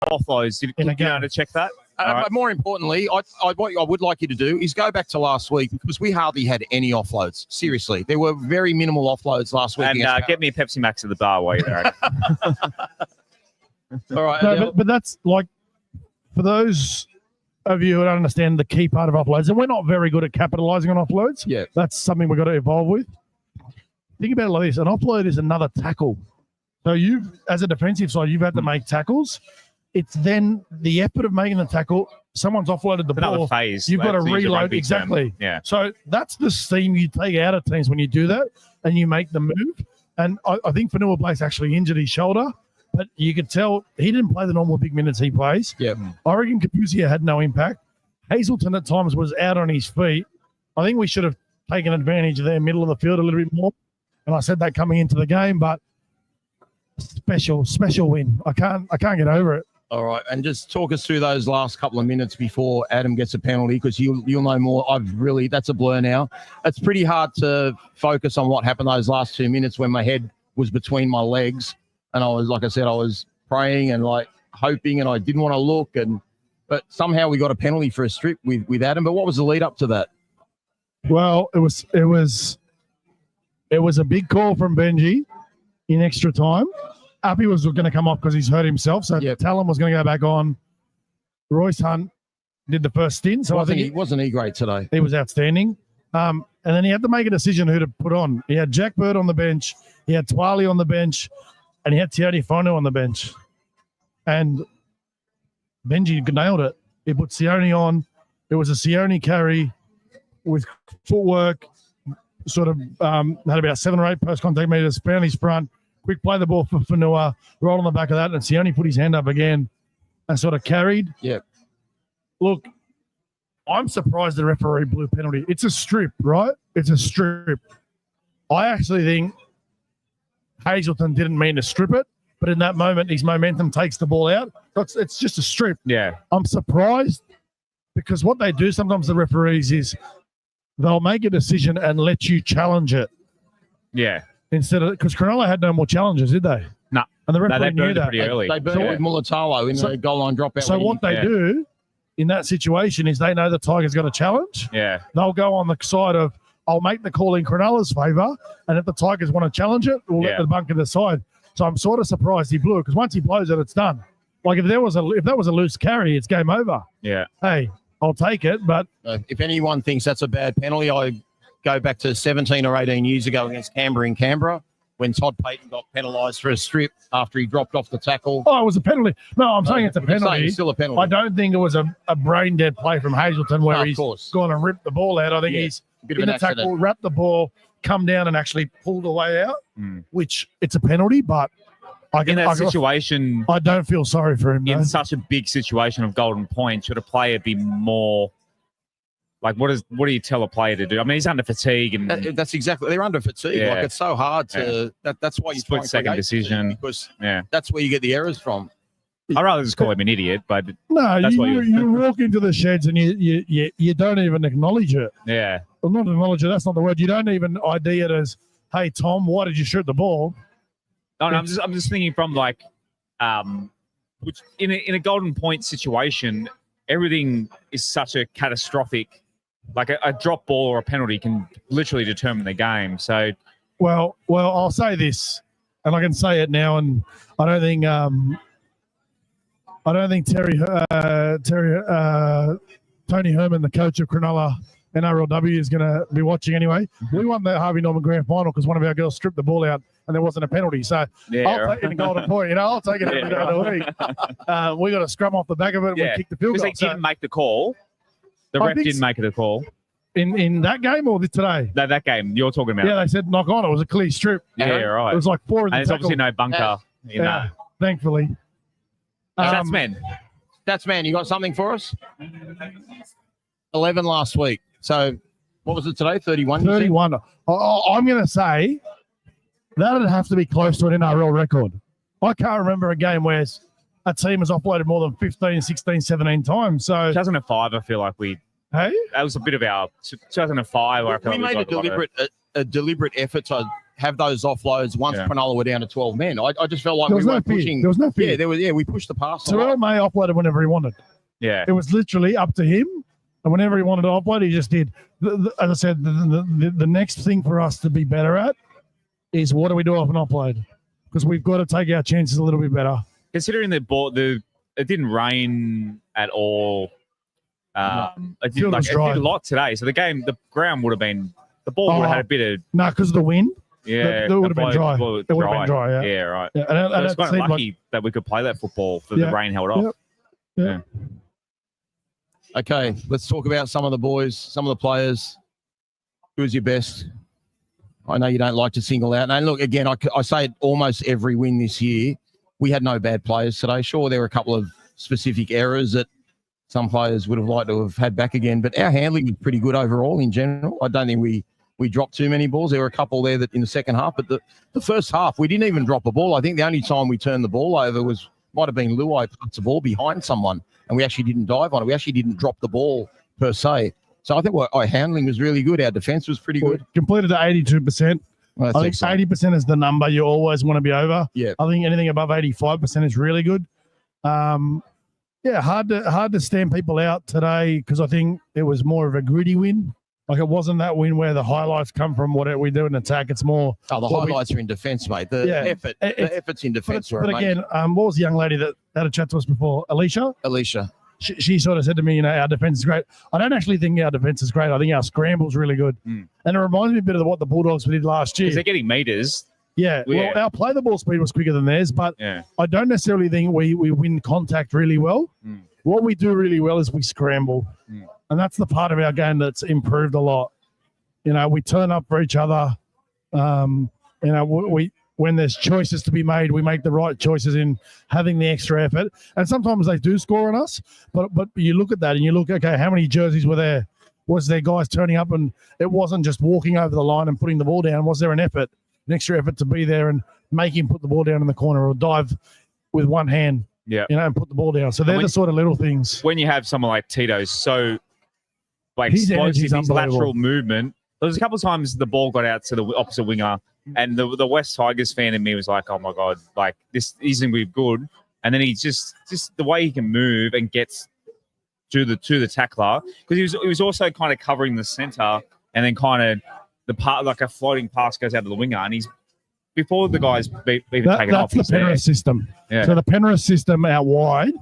Offloads. Did you know to check that? But more importantly, what I would like you to do is go back to last week because we hardly had any offloads. Seriously, there were very minimal offloads last week. And get me a Pepsi Max at the bar while you're there. All right. No, but that's like, for those of you who don't understand the key part of offloads, and we're not very good at capitalizing on offloads. Yeah. That's something we've got to evolve with. Think about it like this. An offload is another tackle. So as a defensive side, you've had to make tackles. It's then the effort of making the tackle. Someone's offloaded the ball. Phase. You've got to That's the reload. rugby Exactly. term. Yeah. So that's the steam you take out of teams when you do that and you make the move. And I think Cronulla Blake's actually injured his shoulder, but you could tell he didn't play the normal big minutes he plays. Yeah. I reckon Kapuzia had no impact. Hazelton at times was out on his feet. I think we should have taken advantage of their middle of the field a little bit more. And I said that coming into the game, but special win. I can't get over it. All right, and just talk us through those last couple of minutes before Adam gets a penalty, because you'll know more. That's a blur now. It's pretty hard to focus on what happened those last 2 minutes when my head was between my legs, and I was praying and like hoping, and I didn't want to look, but somehow we got a penalty for a strip with Adam. But what was the lead up to that? Well, it was a big call from Benji in extra time. Appy was going to come off because he's hurt himself, so Talon was going to go back on. Royce Hunt did the first stint, so wasn't he great today? He was outstanding. And then he had to make a decision who to put on. He had Jack Bird on the bench, he had Twali on the bench, and he had Tioni Whanu on the bench. And Benji nailed it. He put Sione on. It was a Sione carry with footwork, sort of had about 7 or 8 post-contact meters, found his front, quick play the ball for Whanua, roll on the back of that, and Sione put his hand up again and sort of carried. Yeah. Look, I'm surprised the referee blew a penalty. It's a strip, right? It's a strip. I actually think Hazelton didn't mean to strip it, but in that moment, his momentum takes the ball out. So it's just a strip. Yeah. I'm surprised because what they do sometimes, the referees, is they'll make a decision and let you challenge it. Yeah. Instead of, because Cronulla had no more challenges, did they? No. And the referee they knew burned it that. pretty early. They burned with Mulatalo in the goal line dropout. So what they do in that situation is they know the Tigers got a challenge. Yeah. They'll go on the side of, I'll make the call in Cronulla's favour, and if the Tigers want to challenge it, we'll let the bunker decide. So I'm sort of surprised he blew it, because once he blows it, it's done. Like if that was a loose carry, it's game over. Yeah. Hey, I'll take it, but if anyone thinks that's a bad penalty, I go back to 17 or 18 years ago against Canberra in Canberra, when Todd Payton got penalised for a strip after he dropped off the tackle. Oh, it was a penalty. No, I'm saying it's a penalty. It's still a penalty. I don't think it was a brain-dead play from Hazelton where he's gone and ripped the ball out. I think he's in the tackle, wrapped the ball, come down and actually pulled the way out, which it's a penalty, but in that situation, I don't feel sorry for him. In such a big situation of golden point, should a player be more... Like, what do you tell a player to do? I mean, he's under fatigue, and that's exactly, they're under fatigue. Yeah. Like, it's so hard to that's why you split second decision, because that's where you get the errors from. I'd rather just call him an idiot, but no, you walk into the sheds and you don't even acknowledge it. Yeah, well, not acknowledge it. That's not the word. You don't even ID it as, "Hey Tom, why did you shoot the ball?" No, I'm just thinking from like, which in a golden point situation, everything is such a catastrophic. Like a drop ball or a penalty can literally determine the game. So, well, I'll say this, and I can say it now, and I don't think Tony Herman, the coach of Cronulla NRLW, is going to be watching anyway. We won the Harvey Norman Grand Final because one of our girls stripped the ball out and there wasn't a penalty. So I'll take it in golden point. I'll take it every day of the week. We got a scrum off the back of it. And we kicked the field goal. Because they didn't make the call. The ref didn't make it a call. In that game or today? No, that game you're talking about. Yeah, they said knock on. It was a clear strip. Yeah, right. It was like 4 in the and there's tackle. obviously no bunker in that. Thankfully. That's man. You got something for us? 11 last week. So what was it today? 31? 31. I'm going to say that would have to be close to an NRL record. I can't remember a game where a team has offloaded more than 15, 16, 17 times. So 2005, I feel like that was a bit of our 2005. We made a deliberate effort to have those offloads once Cronulla were down to 12 men. I just felt like we weren't pushing. There was no fear. We pushed the pass. Terrell May offloaded whenever he wanted. Yeah. It was literally up to him. And whenever he wanted to offload, he just did. As I said, the next thing for us to be better at is what do we do off an offload? Because we've got to take our chances a little bit better. Considering it didn't rain at all. It did a lot today. So the ground would have been, the ball would have had a bit of. No, because of the wind. Yeah. It would have been dry. It would have been dry, yeah. Yeah, right. Yeah, and it's quite lucky that we could play that football for the rain held off. Yeah. Okay, let's talk about some of the boys, some of the players. Who's your best? I know you don't like to single out. And look, again, I say it almost every win this year. We had no bad players today. Sure, there were a couple of specific errors that some players would have liked to have had back again, but our handling was pretty good overall in general. I don't think we dropped too many balls. There were a couple there that in the second half, but the first half, we didn't even drop a ball. I think the only time we turned the ball over might have been Luai puts the ball behind someone, and we actually didn't dive on it. We actually didn't drop the ball per se. So I think our handling was really good. Our defense was pretty good. Completed to 82%. Well, I think 80% is the number you always want to be over. Yeah. I think anything above 85% is really good. Hard to stand people out today because I think it was more of a gritty win. Like it wasn't that win where the highlights come from what we do in attack. It's more. Oh, the highlights are in defence, mate. The efforts in defence were amazing. But again, what was the young lady that had a chat to us before? Alicia. She sort of said to me, our defense is great. I don't actually think our defense is great. I think our scramble's really good. And it reminds me a bit of what the Bulldogs did last year. Because they're getting meters. Yeah. Well, our play the ball speed was quicker than theirs, but I don't necessarily think we win contact really well. What we do really well is we scramble. And that's the part of our game that's improved a lot. We turn up for each other. When there's choices to be made, we make the right choices in having the extra effort. And sometimes they do score on us, but you look at that and you look, okay, how many jerseys were there? Was there guys turning up and it wasn't just walking over the line and putting the ball down? Was there an extra effort to be there and make him put the ball down in the corner or dive with one hand, and put the ball down? So they're the sort of little things. When you have someone like Tito, so explosive, his lateral movement. There was a couple of times the ball got out to the opposite winger, and the West Tigers fan in me was like, "Oh my god, like this isn't really good." And then he just the way he can move and gets to the tackler, because he was also kind of covering the center, and then kind of the part like a floating pass goes out to the winger, and he's before the guys even take it off. That's the Penrith system. Yeah. So the Penrith system out wide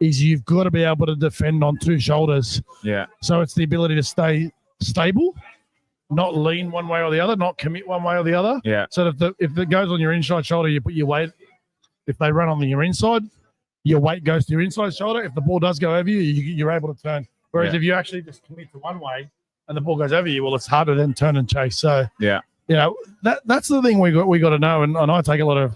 is you've got to be able to defend on two shoulders. Yeah. So it's the ability to stay stable, not lean one way or the other, not commit one way or the other. Yeah. So if it goes on your inside shoulder, you put your weight. If they run on your inside, your weight goes to your inside shoulder. If the ball does go over you, you're able to turn. Whereas if you actually just commit to one way and the ball goes over you, well, it's harder than turn and chase. So that's the thing we got to know, and I take a lot of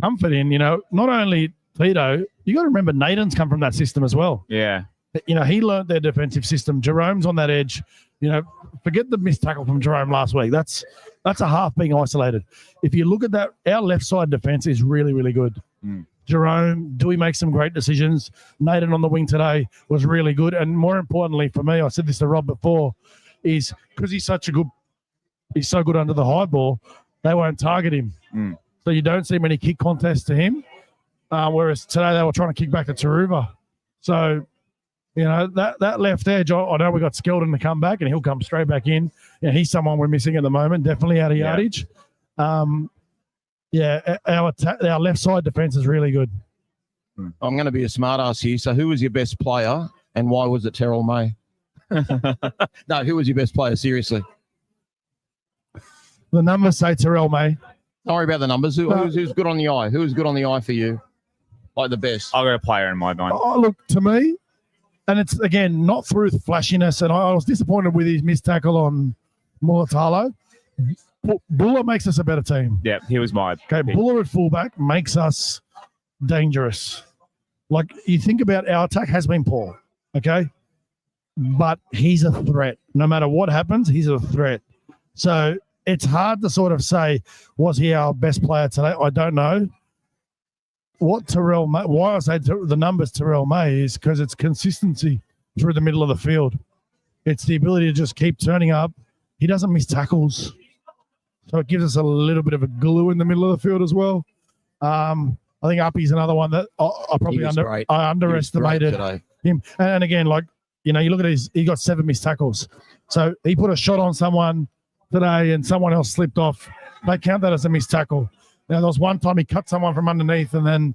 comfort in. Not only Tito, you got to remember Nathan's come from that system as well. Yeah. He learned their defensive system. Jerome's on that edge. Forget the missed tackle from Jerome last week. That's a half being isolated. If you look at that, our left side defense is really, really good. Jerome, do we make some great decisions? Nathan on the wing today was really good. And more importantly for me, I said this to Rob before, is because he's so good under the high ball, they won't target him. So you don't see many kick contests to him. Whereas today they were trying to kick back to Taruva. So, that left edge, I know we got Skeldon to come back and he'll come straight back in. He's someone we're missing at the moment, definitely out of yardage. Our left side defense is really good. I'm going to be a smart ass here. So who was your best player and why was it Terrell May? No, who was your best player? Seriously. The numbers say Terrell May. Don't worry about the numbers. Who's good on the eye? Who is good on the eye for you? Like the best? I'll go a player in my mind. Oh, look, to me, and it's, again, not through the flashiness, and I was disappointed with his missed tackle on Mulatalo. Buller makes us a better team. Yeah, he was my pick. Buller at fullback makes us dangerous. Like, you think about our attack has been poor, okay? But he's a threat. No matter what happens, he's a threat. So it's hard to sort of say, was he our best player today? I don't know. Why I say the numbers Terrell May is because it's consistency through the middle of the field. It's the ability to just keep turning up. He doesn't miss tackles. So it gives us a little bit of a glue in the middle of the field as well. I think Uppy's another one that I probably underestimated him. And again, like, you look at he got 7 missed tackles. So he put a shot on someone today and someone else slipped off. They count that as a missed tackle. Now, there was one time he cut someone from underneath and then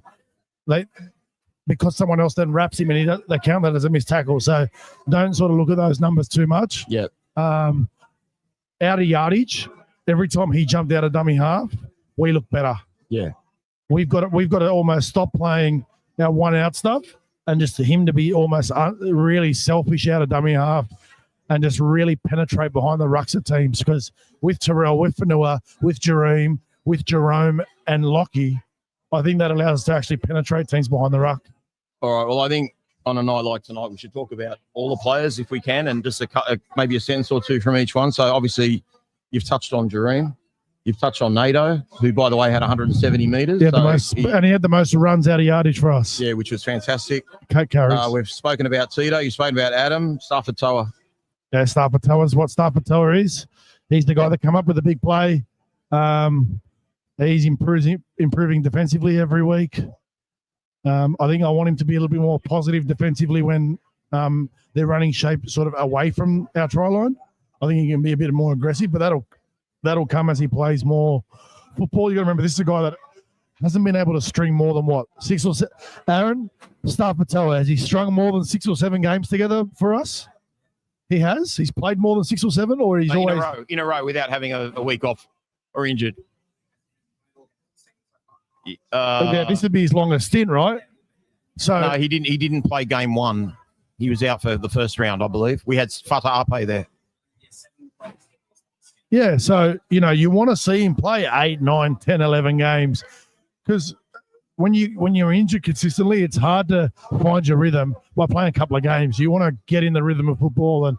because someone else then wraps him and they count that as a missed tackle. So don't sort of look at those numbers too much. Yep. Out of yardage, every time he jumped out of dummy half, we look better. Yeah. We've got to almost stop playing our 1-out stuff and just him to be almost really selfish out of dummy half and just really penetrate behind the rucks of teams. Because with Terrell, with Cronulla, with Jerome and Lockie, I think that allows us to actually penetrate teams behind the ruck. All right. Well, I think on a night like tonight, we should talk about all the players if we can, and just maybe a sentence or two from each one. So obviously, you've touched on Jerome. You've touched on Nato, who, by the way, had 170 metres. Yeah, he had the most runs out of yardage for us. Yeah, which was fantastic. Kate carries. We've spoken about Tito. You've spoken about Adam. Stafford Toa. Yeah, Stafford Toa is what Stafford Toa is. He's the guy that come up with a big play. He's improving defensively every week. I think I want him to be a little bit more positive defensively when they're running shape sort of away from our try line. I think he can be a bit more aggressive, but that'll come as he plays more football. You got to remember, this is a guy that hasn't been able to string more than 6 or 7. Aaron, Stafford Toa, has he strung more than 6 or 7 games together for us? He has. He's played more than 6 or 7, or he's always in a row without having a week off or injured. This would be his longest stint, right? So no, he didn't play game 1. He was out for the first round, I believe. We had Fata Ape there. Yeah, so you want to see him play 8, 9, 10, 11 games, because when you're injured consistently, it's hard to find your rhythm by playing a couple of games. You want to get in the rhythm of football and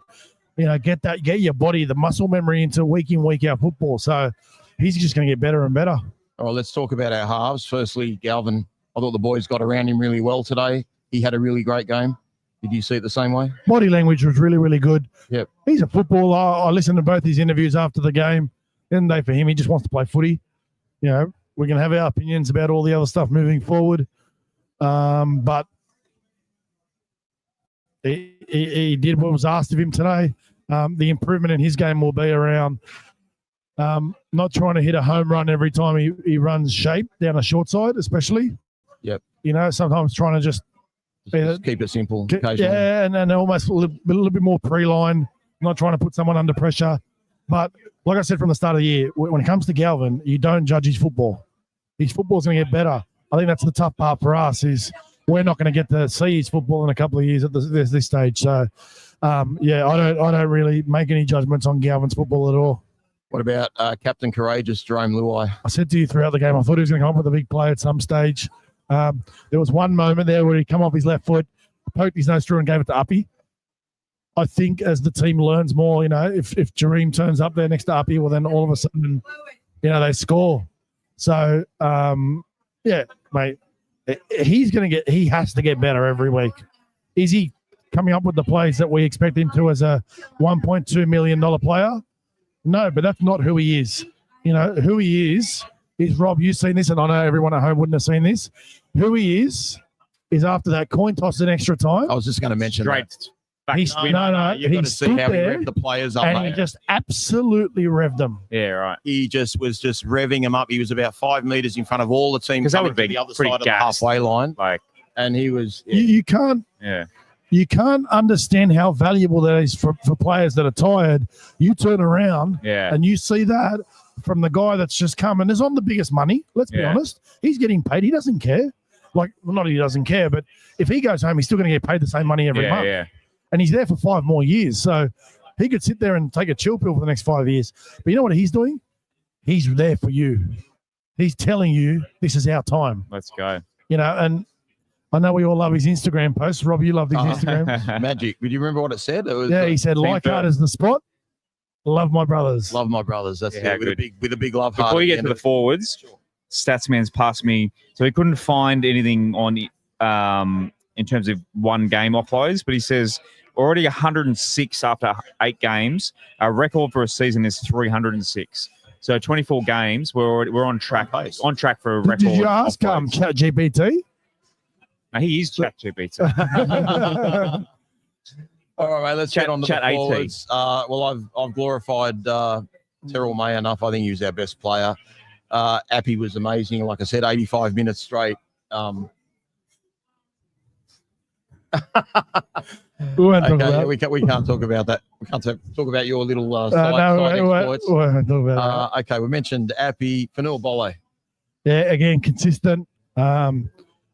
get your body, the muscle memory into week in, week out football. So he's just going to get better and better. All right, let's talk about our halves. Firstly, Galvin, I thought the boys got around him really well today. He had a really great game. Did you see it the same way? Body language was really, really good. Yep. He's a footballer. I listened to both his interviews after the game. End of the day for him, he just wants to play footy. We can have our opinions about all the other stuff moving forward. But he did what was asked of him today. The improvement in his game will be around not trying to hit a home run every time he runs shape down a short side, especially. Yep. Sometimes trying to just keep it simple occasionally. Yeah, and almost a little bit more pre-line, not trying to put someone under pressure. But like I said from the start of the year, when it comes to Galvin, you don't judge his football. His football's going to get better. I think that's the tough part for us is we're not going to get to see his football in a couple of years at this stage. So, I don't really make any judgments on Galvin's football at all. What about Captain Courageous, Jerome Luai? I said to you throughout the game, I thought he was going to come up with a big play at some stage. There was one moment there where he come off his left foot, poked his nose through and gave it to Uppy. I think as the team learns more, if Jareem turns up there next to Uppy, well, then all of a sudden, they score. So, mate, he has to get better every week. Is he coming up with the plays that we expect him to as a $1.2 million player? No, but that's not who he is. Who he is Rob, you've seen this, and I know everyone at home wouldn't have seen this. Who he is after that coin toss in extra time. I was just going to mention that. He's You've got to see how he revved the players up. And he just absolutely revved them. Yeah, right. He was revving them up. He was about 5 meters in front of all the team because that would be the other pretty side of the halfway line. And he was. Yeah. You can't. Yeah. You can't understand how valuable that is for players that are tired. You turn around and you see that from the guy that's just come and is on the biggest money. Let's be honest. He's getting paid. He doesn't care. Not he doesn't care, but if he goes home, he's still going to get paid the same money every month. Yeah. And he's there for 5 more years. So he could sit there and take a chill pill for the next 5 years. But you know what he's doing? He's there for you. He's telling you this is our time. Let's go. And I know we all love his Instagram posts. Rob, you loved his Instagram. Magic. Would you remember what it said? He said, Leichhardt is the spot. Love my brothers. Love my brothers. That's it. With a big love heart. Before you get to the forwards, Statsman's passed me. So he couldn't find anything on in terms of one game offloads, but he says already 106 after 8 games. Our record for a season is 306. So 24 games. We're on track. On track for a record. Did you ask ChatGPT? No, he is ChatGPT. All right, mate, let's get on to the AT. forwards. Well, I've glorified Terrell May enough. I think he was our best player. Appy was amazing. Like I said, 85 minutes straight. We we can't talk about that. We can't talk about your little side exploits. Okay, we mentioned Appy, Cronulla Bolle. Yeah, again, consistent. I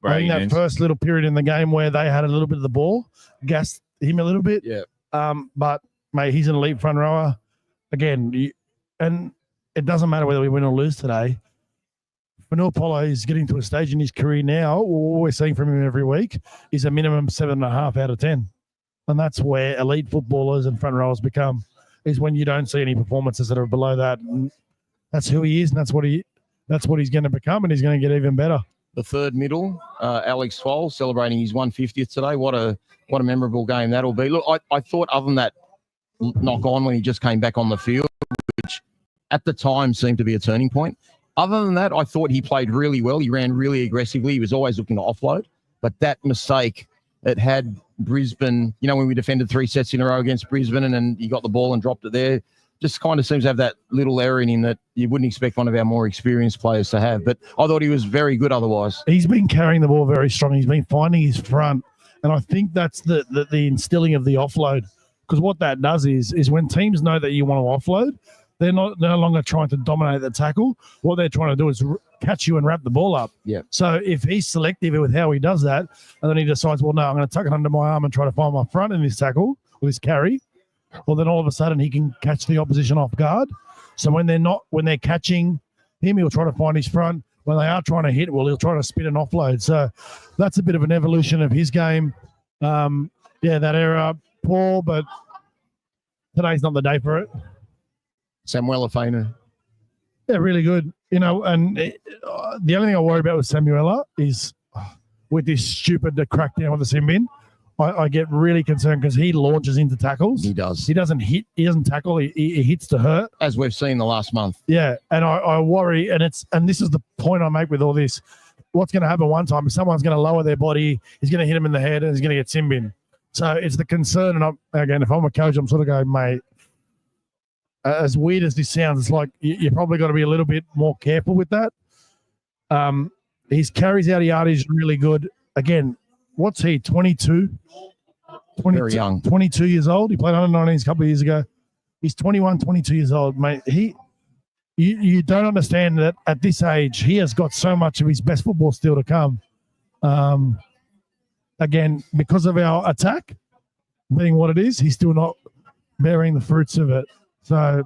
think that first little period in the game where they had a little bit of the ball, gassed him a little bit. Yeah. But, mate, he's an elite front rower. Again, and it doesn't matter whether we win or lose today. Cronulla Polo is getting to a stage in his career now, all we're seeing from him every week is a minimum 7.5 out of 10. And that's where elite footballers and front rowers become, is when you don't see any performances that are below that. And that's who he is, and that's what he's going to become, and he's going to get even better. The third middle, Alex Swole, celebrating his 150th today. What a memorable game that'll be. Look, I thought other than that knock on when he just came back on the field, which at the time seemed to be a turning point. Other than that, I thought he played really well. He ran really aggressively. He was always looking to offload. But that mistake, it had Brisbane, when we defended 3 sets in a row against Brisbane and then he got the ball and dropped it there, just kind of seems to have that little error in him that you wouldn't expect one of our more experienced players to have. But I thought he was very good otherwise. He's been carrying the ball very strong. He's been finding his front. And I think that's the instilling of the offload. Because what that does is when teams know that you want to offload, they're no longer trying to dominate the tackle. What they're trying to do is catch you and wrap the ball up. Yeah. So if he's selective with how he does that, and then he decides, well, no, I'm going to tuck it under my arm and try to find my front in this tackle or this carry, well, then all of a sudden he can catch the opposition off guard. So when they're catching him, he'll try to find his front. When they are trying to hit, well, he'll try to spin and offload. So that's a bit of an evolution of his game. That era, poor, but today's not the day for it. Samuela Faina. Yeah, really good. And the only thing I worry about with Samuela is with this stupid crackdown with the sin bin, I get really concerned because he launches into tackles. He does. He doesn't hit. He doesn't tackle. He hits to hurt. As we've seen the last month. Yeah, and I worry, and this is the point I make with all this. What's going to happen one time is someone's going to lower their body, he's going to hit him in the head, and he's going to get sin bin. So it's the concern, and if I'm a coach, I'm sort of going, mate, as weird as this sounds, it's like you probably got to be a little bit more careful with that. His carries out of yardage is really good. Again, what's he, 22? Very young. 22 years old. He played under 19s a couple of years ago. He's 21, 22 years old, mate. You don't understand that at this age, he has got so much of his best football still to come. Again, because of our attack being what it is, he's still not bearing the fruits of it. So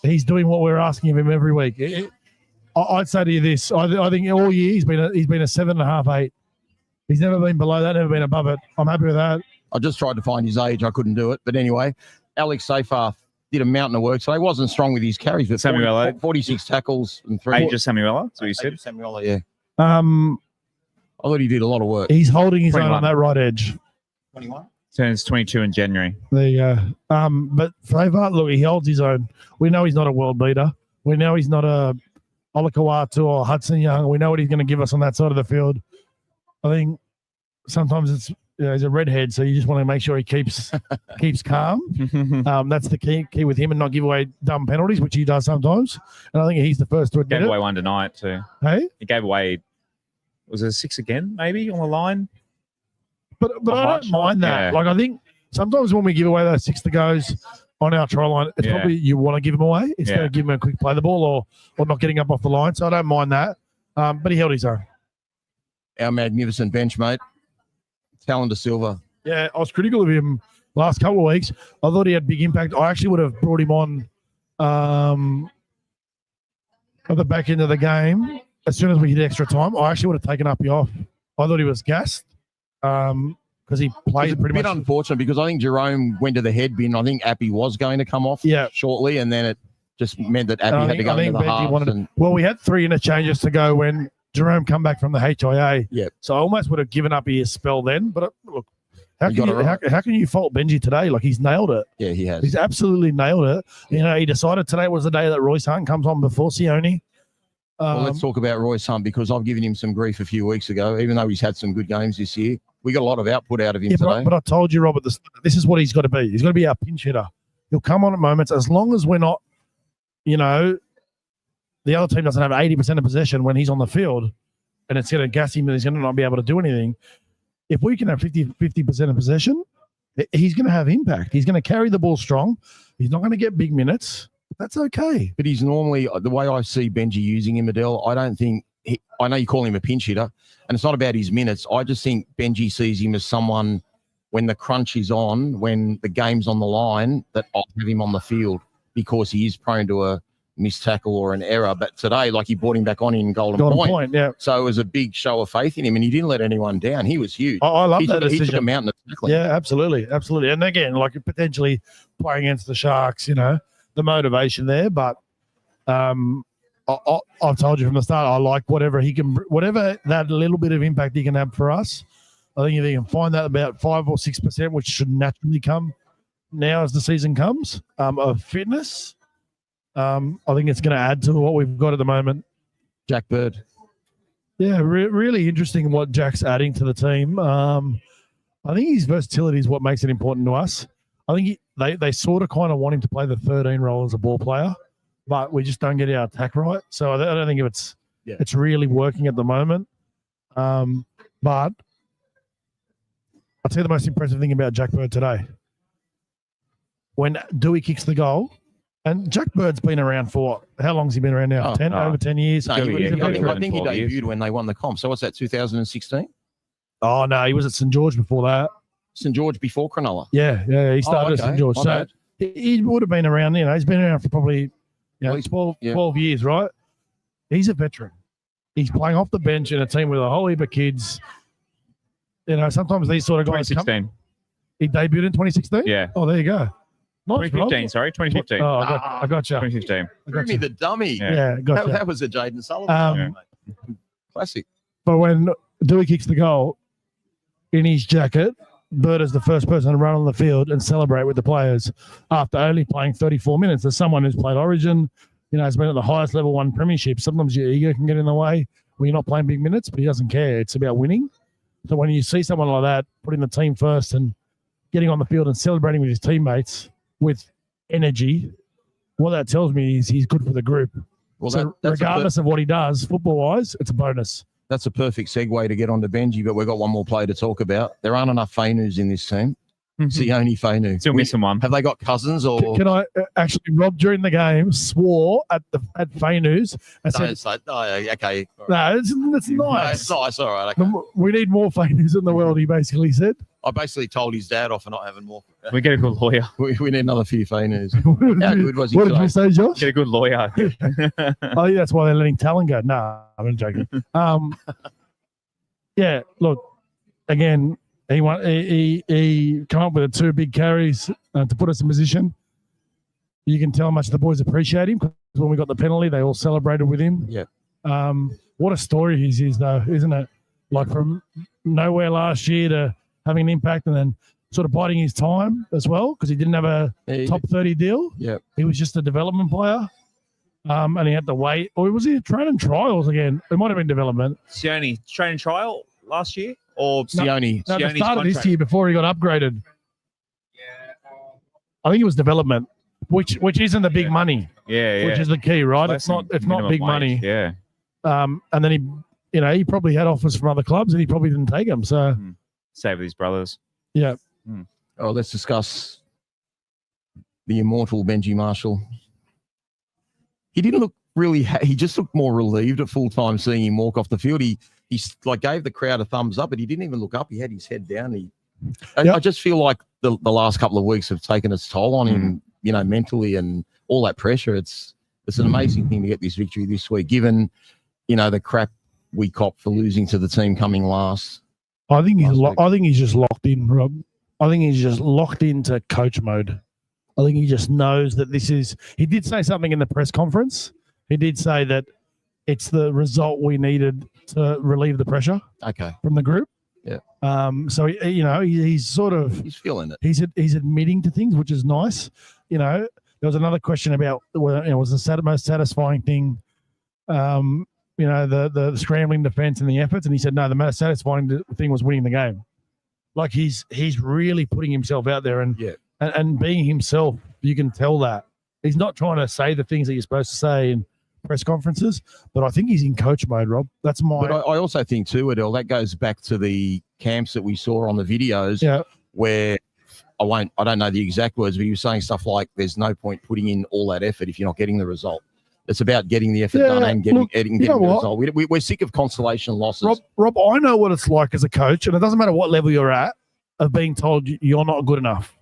he's doing what we're asking of him every week. I'd say to you this: I think all year he's been a 7.5, 8. He's never been below that, never been above it. I'm happy with that. I just tried to find his age. I couldn't do it. But anyway, Alex Seyfarth did a mountain of work. So he wasn't strong with his carries, but 46 tackles and 3. Just Samuela, that's what you said? Samuela, yeah. I thought he did a lot of work. He's holding his 21. own on that right edge. 21? Turns 22 in January. There you go. But Seyfarth, look, he holds his own. We know he's not a world beater. We know he's not a Olakawatu or Hudson Young. We know what he's going to give us on that side of the field. I think sometimes it's he's a redhead, so you just want to make sure he keeps calm. That's the key with him, and not give away dumb penalties, which he does sometimes. And I think he's the first to admit Gave away one tonight too. Hey, he gave away. Was it a 6 again? Maybe on the line. But I don't mind that. Yeah. Like I think sometimes when we give away those 6 to goes on our try line, it's probably you want to give them away instead of giving him a quick play the ball or not getting up off the line. So I don't mind that. But he held his own. Our magnificent bench, mate. Talon De Silva. Yeah, I was critical of him last couple of weeks. I thought he had big impact. I actually would have brought him on at the back end of the game as soon as we hit extra time. I actually would have taken Uppy off. I thought he was gassed because he played pretty much. It's a bit unfortunate because I think Jerome went to the head bin. I think Appy was going to come off shortly, and then it just meant that Appy had to go into the halves. Well, we had 3 interchanges to go when Jerome come back from the HIA. Yeah. So I almost would have given up his spell then. But look, How can you fault Benji today? Like, he's nailed it. Yeah, he has. He's absolutely nailed it. You know, he decided today was the day that Royce Hunt comes on before Sione. Well, let's talk about Royce Hunt, because I've given him some grief a few weeks ago, even though he's had some good games this year. We got a lot of output out of him today. But I told you, Robert, this is what he's got to be. He's got to be our pinch hitter. He'll come on at moments, as long as we're not, you know, the other team doesn't have 80% of possession when he's on the field, and it's going to gas him and he's going to not be able to do anything. If we can have 50% of possession, he's going to have impact. He's going to carry the ball strong. He's not going to get big minutes. That's okay. But he's normally, the way I see Benji using him, Adel, I don't think, I know you call him a pinch hitter, and it's not about his minutes. I just think Benji sees him as someone, when the crunch is on, when the game's on the line, that I'll have him on the field, because he is prone to a missed tackle or an error. But today, like, he brought him back on in Golden Point. Yeah. So it was a big show of faith in him, and he didn't let anyone down. He was huge. I love that decision. He took a mountain of tackling. Yeah, absolutely. And again, like, potentially playing against the Sharks, you know, the motivation there. But I've told you from the start, I like whatever that little bit of impact he can have for us. I think if he can find that about 5 or 6%, which should naturally come now as the season comes, of fitness, I think it's going to add to what we've got at the moment. Jack Bird. Yeah, really interesting what Jack's adding to the team. I think his versatility is what makes it important to us. I think they sort of kind of want him to play the 13 role as a ball player, but we just don't get our attack right. So I don't think it's really working at the moment. But I'll tell you the most impressive thing about Jack Bird today. When Dewey kicks the goal, and Jack Bird's been around for, how long has he been around now? Over 10 years? No, I think he debuted when they won the comp. So what's that, 2016? Oh, no, he was at St. George before that. St. George before Cronulla? Yeah, he started at St. George. So he would have been around, you know, he's been around for probably 12 years, right? He's a veteran. He's playing off the bench in a team with a whole heap of kids. You know, sometimes these sort of guys 2016. He debuted in 2016? Yeah. Oh, there you go. Nice, 2015, Rob. sorry, 2015. Oh, I got you. 2015. Threw me the dummy. Yeah, got you. That was a Jaden Sullivan. Classic. But when Dewey kicks the goal in his jacket, Bird is the first person to run on the field and celebrate with the players after only playing 34 minutes. As someone who's played Origin, you know, has been at the highest level one premiership. Sometimes your ego can get in the way when you're not playing big minutes, but he doesn't care. It's about winning. So when you see someone like that putting the team first and getting on the field and celebrating with his teammates with energy, what that tells me is he's good for the group. Well, so regardless of what he does football-wise, it's a bonus. That's a perfect segue to get on to Benji, but we've got one more player to talk about. There aren't enough Fainus in this team. Sione Fainu. Still missing one. Have they got cousins or? Can I actually? Rob during the game swore at Fainus and said, "Okay, no, it's nice. No, it's nice. All right, okay. We need more Fainus in the world." He basically said. I basically told his dad off for not having more. We get a good lawyer. We need another few Fainus. How good was he? What did you say, Josh? Get a good lawyer. Oh, yeah, that's why they're letting Talon go. No, I'm joking. Yeah, look, again. He come up with 2 big carries to put us in position. You can tell how much the boys appreciate him, because when we got the penalty, they all celebrated with him. Yeah. What a story his is, though, isn't it? Like, from nowhere last year to having an impact, and then sort of biding his time as well, because he didn't have a top 30 deal. Yeah. He was just a development player. And he had to wait. Or was he training trials again? It might have been development. Sione, training trial last year? Or Sione? No, the start of this year before he got upgraded. I think it was development, which isn't the big money. Yeah. Which is the key, right? It's not big money. Yeah. And then he probably had offers from other clubs and he probably didn't take them. So save with his brothers. Yeah. Oh, let's discuss the immortal Benji Marshall. He didn't look really. He just looked more relieved at full time seeing him walk off the field. He like gave the crowd a thumbs up, but he didn't even look up. He had his head down. I just feel like the last couple of weeks have taken its toll on him, you know, mentally and all that pressure. It's an amazing thing to get this victory this week, given, you know, the crap we copped for losing to the team coming last. I think he's just locked in, Rob. I think he's just locked into coach mode. I think he just knows that this is. He did say something in the press conference. He did say that it's the result we needed to relieve the pressure from the group. Yeah. So he's feeling it. He's admitting to things, which is nice. There was another question about was the most satisfying thing, the scrambling defense and the efforts, and he said no, the most satisfying thing was winning the game. Like he's really putting himself out there and being himself. You can tell that he's not trying to say the things that you're supposed to say in press conferences, but I think he's in coach mode, Rob. That's my. But I also think too, Adel, that goes back to the camps that we saw on the videos, where I don't know the exact words, but he was saying stuff like, "There's no point putting in all that effort if you're not getting the result." It's about getting the effort done and getting the result. We're sick of consolation losses. Rob, I know what it's like as a coach, and it doesn't matter what level you're at, of being told you're not good enough.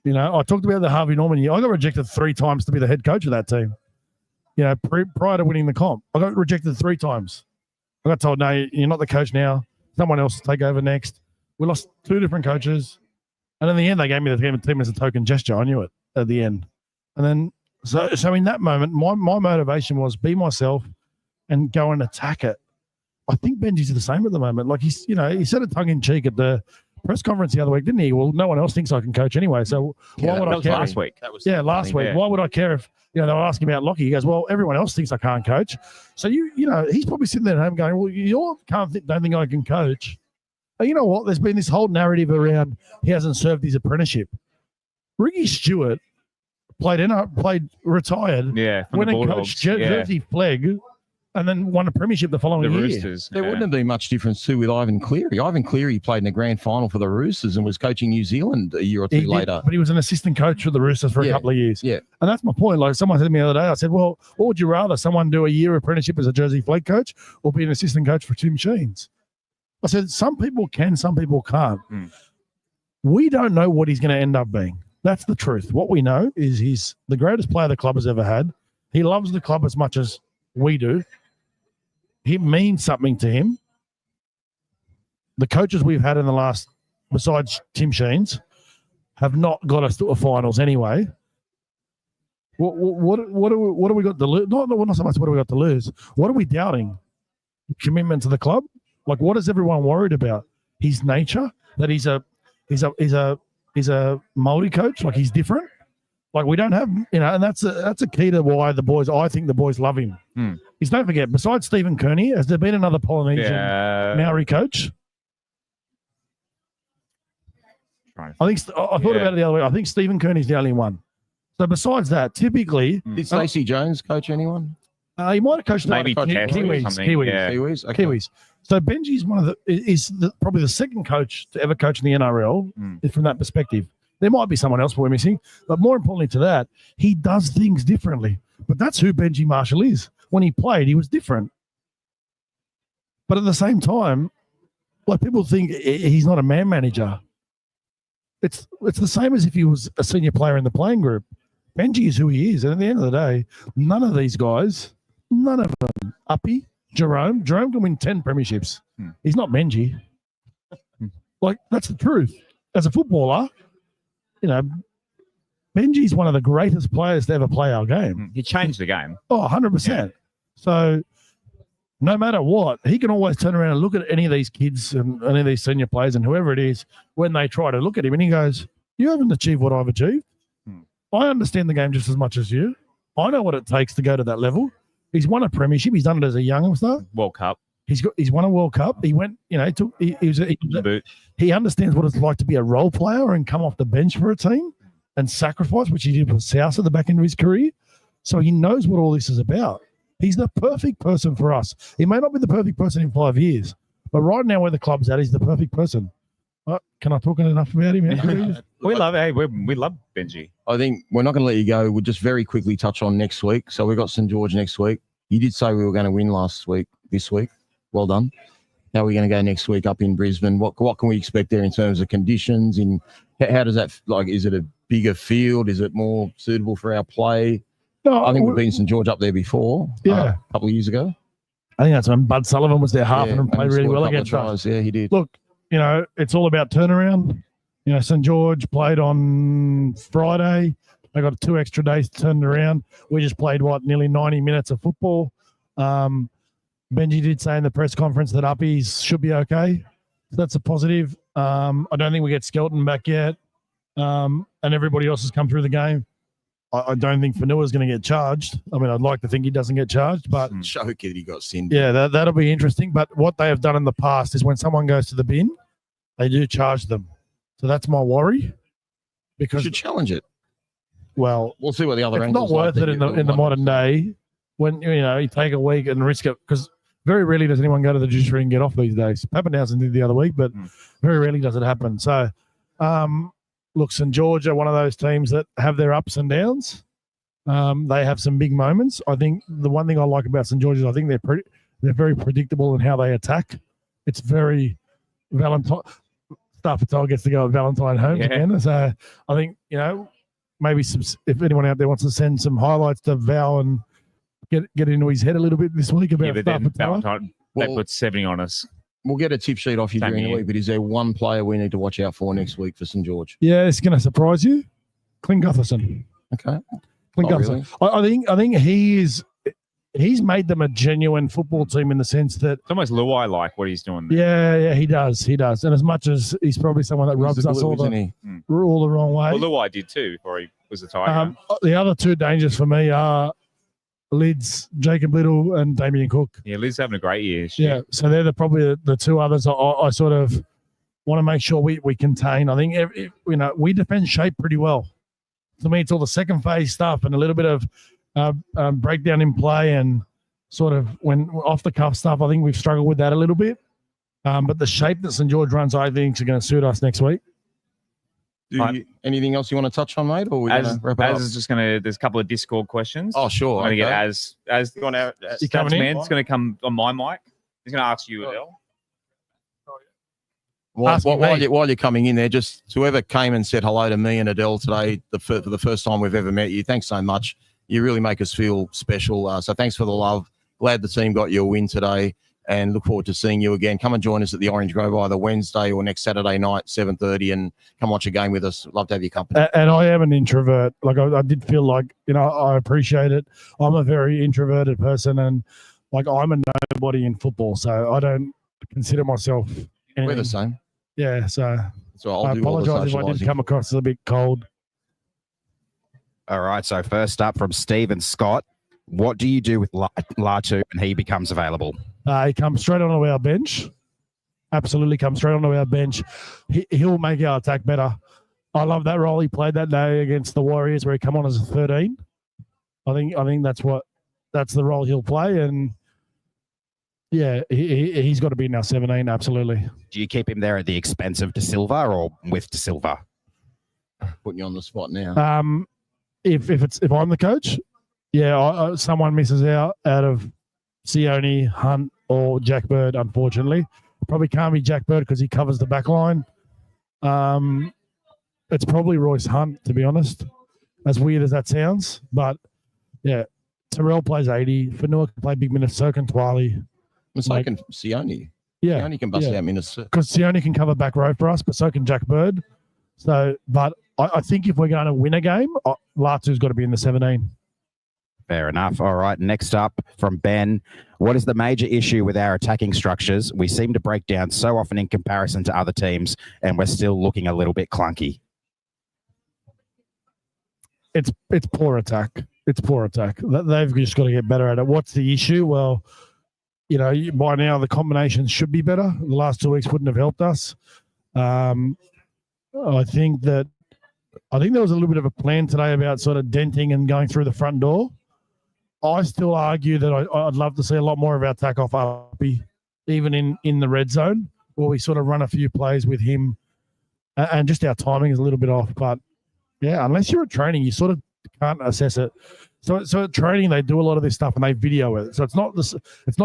I talked about the Harvey Norman year. I got rejected 3 times to be the head coach of that team. Prior to winning the comp, I got rejected 3 times. I got told, no, you're not the coach now. Someone else will take over next. We lost 2 different coaches. And in the end, they gave me the team as a token gesture. I knew it at the end. And then, so in that moment, my motivation was be myself and go and attack it. I think Benji's the same at the moment. Like he said it tongue in cheek at the press conference the other week, didn't he? Well, no one else thinks I can coach anyway. So why would I care? Last week. Last week. Why would I care if they were asking about Lockie? He goes, well, everyone else thinks I can't coach. So he's probably sitting there at home going, well, you all don't think I can coach. But you know what? There's been this whole narrative around he hasn't served his apprenticeship. Ricky Stewart retired. Yeah. Went and coached Jersey Flegg. And then won a premiership the following year. Roosters. There wouldn't have been much difference too with Ivan Cleary. Ivan Cleary played in the grand final for the Roosters and was coaching New Zealand a year or two later. But he was an assistant coach for the Roosters for a couple of years. Yeah. And that's my point. Like someone said to me the other day, I said, well, what would you rather? Someone do a year apprenticeship as a Jersey Flegg coach or be an assistant coach for Tim Sheens? I said, some people can, some people can't. We don't know what he's going to end up being. That's the truth. What we know is he's the greatest player the club has ever had. He loves the club as much as we do. It means something to him. The coaches we've had in the last, besides Tim Sheens, have not got us to a finals anyway. What do we got to lose? Not so much what do we got to lose. What are we doubting? Commitment to the club? Like what is everyone worried about? His nature, that he's a Māori coach, like he's different. Like we don't have, and that's a key to why I think the boys love him. Is don't forget, besides Stephen Kearney, has there been another Polynesian Maori coach? I thought about it the other way. I think Stephen Kearney's the only one. So besides that, typically, did Stacey Jones coach anyone? He might have coached maybe Kiwis. Kiwis. Okay. Kiwis. So Benji's probably the second coach to ever coach in the NRL from that perspective. There might be someone else we're missing, but more importantly to that, he does things differently. But that's who Benji Marshall is. When he played, he was different. But at the same time, like people think he's not a man manager. It's the same as if he was a senior player in the playing group. Benji is who he is. And at the end of the day, none of these guys, none of them, Uppy, Jerome can win 10 premierships. He's not Benji. Like, that's the truth. As a footballer, Benji's one of the greatest players to ever play our game. He changed the game. Oh, 100%. Yeah. So no matter what, he can always turn around and look at any of these kids and any of these senior players and whoever it is when they try to look at him and he goes, you haven't achieved what I've achieved. I understand the game just as much as you. I know what it takes to go to that level. He's won a premiership. He's done it as a youngster. World Cup. He's won a World Cup. He went, he understands what it's like to be a role player and come off the bench for a team and sacrifice, which he did with South at the back end of his career. So he knows what all this is about. He's the perfect person for us. He may not be the perfect person in 5 years, but right now where the club's at, he's the perfect person. Can I talk enough about him? We love Benji. I think we're not going to let you go. We'll just very quickly touch on next week. So we've got St. George next week. You did say we were going to win this week. Well done. How are we going to go next week up in Brisbane? What can we expect there in terms of conditions? How does that, is it a bigger field? Is it more suitable for our play? No, I think we've been St. George up there before. Yeah. A couple of years ago. I think that's when Bud Sullivan was there and played really well against us. Yeah, he did. Look, it's all about turnaround. St. George played on Friday. They got 2 extra days to turn it around. We just played, nearly 90 minutes of football. Benji did say in the press conference that Uppies should be okay. So that's a positive. I don't think we get Skelton back yet. And everybody else has come through the game. I don't think Cronulla's going to get charged. I mean, I'd like to think he doesn't get charged, but Shoke he got sinned. Yeah, that'll be interesting. But what they have done in the past is when someone goes to the bin, they do charge them. So that's my worry. Because you should challenge it. Well, we'll see what the other it's not worth it in the modern day when you take a week and risk it, because very rarely does anyone go to the judiciary and get off these days. Pappenhausen did the other week, but very rarely does it happen. So, look, St. George are one of those teams that have their ups and downs. They have some big moments. I think the one thing I like about St. George is I think they're very predictable in how they attack. It's very Valentine. Stafford gets to go at Valentine Holmes again. So I think, maybe if anyone out there wants to send some highlights to Val and get into his head a little bit this week about Valentine, they put 70 on us. We'll get a tip sheet off you during the week, but is there one player we need to watch out for next week for St. George? Yeah, it's going to surprise you. Clint Gutherson. Okay. Clint Gutherson. Really. I think he's made them a genuine football team in the sense that it's almost Luai-like what he's doing there. Yeah, he does. And as much as he's probably someone that rubs us all the wrong way. Well, Luai did too before he was a Tiger. The other two dangers for me are Lids, Jacob Little, and Damien Cook. Yeah, Lids having a great year. Yeah, so they're probably the two others I sort of want to make sure we contain. I think we defend shape pretty well. To me, it's all the second phase stuff and a little bit of breakdown in play and sort of when off the cuff stuff. I think we've struggled with that a little bit. But the shape that St. George runs, I think, is going to suit us next week. Anything else you want to touch on, mate? Or we wrap it up? Is just there's a couple of Discord questions. Oh, sure. I'm going to get as Stats Man's going to come on my mic. He's going to ask you, Adel. While you're coming in there, just whoever came and said hello to me and Adel today for the first time we've ever met you, thanks so much. You really make us feel special. So thanks for the love. Glad the team got you a win today and look forward to seeing you again. Come and join us at the Orange Grove either Wednesday or next Saturday night, 7:30, and come watch a game with us. Love to have your company. And I am an introvert. Like I did feel like, I appreciate it. I'm a very introverted person and like I'm a nobody in football. So I don't consider myself anything. We're the same. Yeah, so I apologise if I did come across a bit cold. All right, so first up from Stephen Scott, what do you do with Latu when he becomes available? He comes straight onto our bench. Absolutely comes straight onto our bench. He'll make our attack better. I love that role he played that day against the Warriors where he come on as a 13. I think that's the role he'll play, and yeah, he's got to be in our 17, absolutely. Do you keep him there at the expense of De Silva or with De Silva? Putting you on the spot now. If I'm the coach, yeah, someone misses out of Sione, Hunt, or Jack Bird, unfortunately. Probably can't be Jack Bird because he covers the back line. It's probably Royce Hunt, to be honest, as weird as that sounds. But, yeah, Terrell plays 80. Fanua can play big minutes, so can Twali. So can Sione. Yeah. Sione can bust out minutes. Because Sione can cover back row for us, but so can Jack Bird. So, but I think if we're going to win a game, Latu's got to be in the 17. Fair enough. All right. Next up from Ben, what is the major issue with our attacking structures? We seem to break down so often in comparison to other teams, and we're still looking a little bit clunky. It's poor attack. It's poor attack. They've just got to get better at it. What's the issue? Well, by now the combinations should be better. The last 2 weeks wouldn't have helped us. I think there was a little bit of a plan today about sort of denting and going through the front door. I still argue that I'd love to see a lot more of our attack off Uppy, even in the red zone, where we sort of run a few plays with him, and just our timing is a little bit off. But yeah, unless you're at training, you sort of can't assess it. So at training, they do a lot of this stuff and they video it. So it's not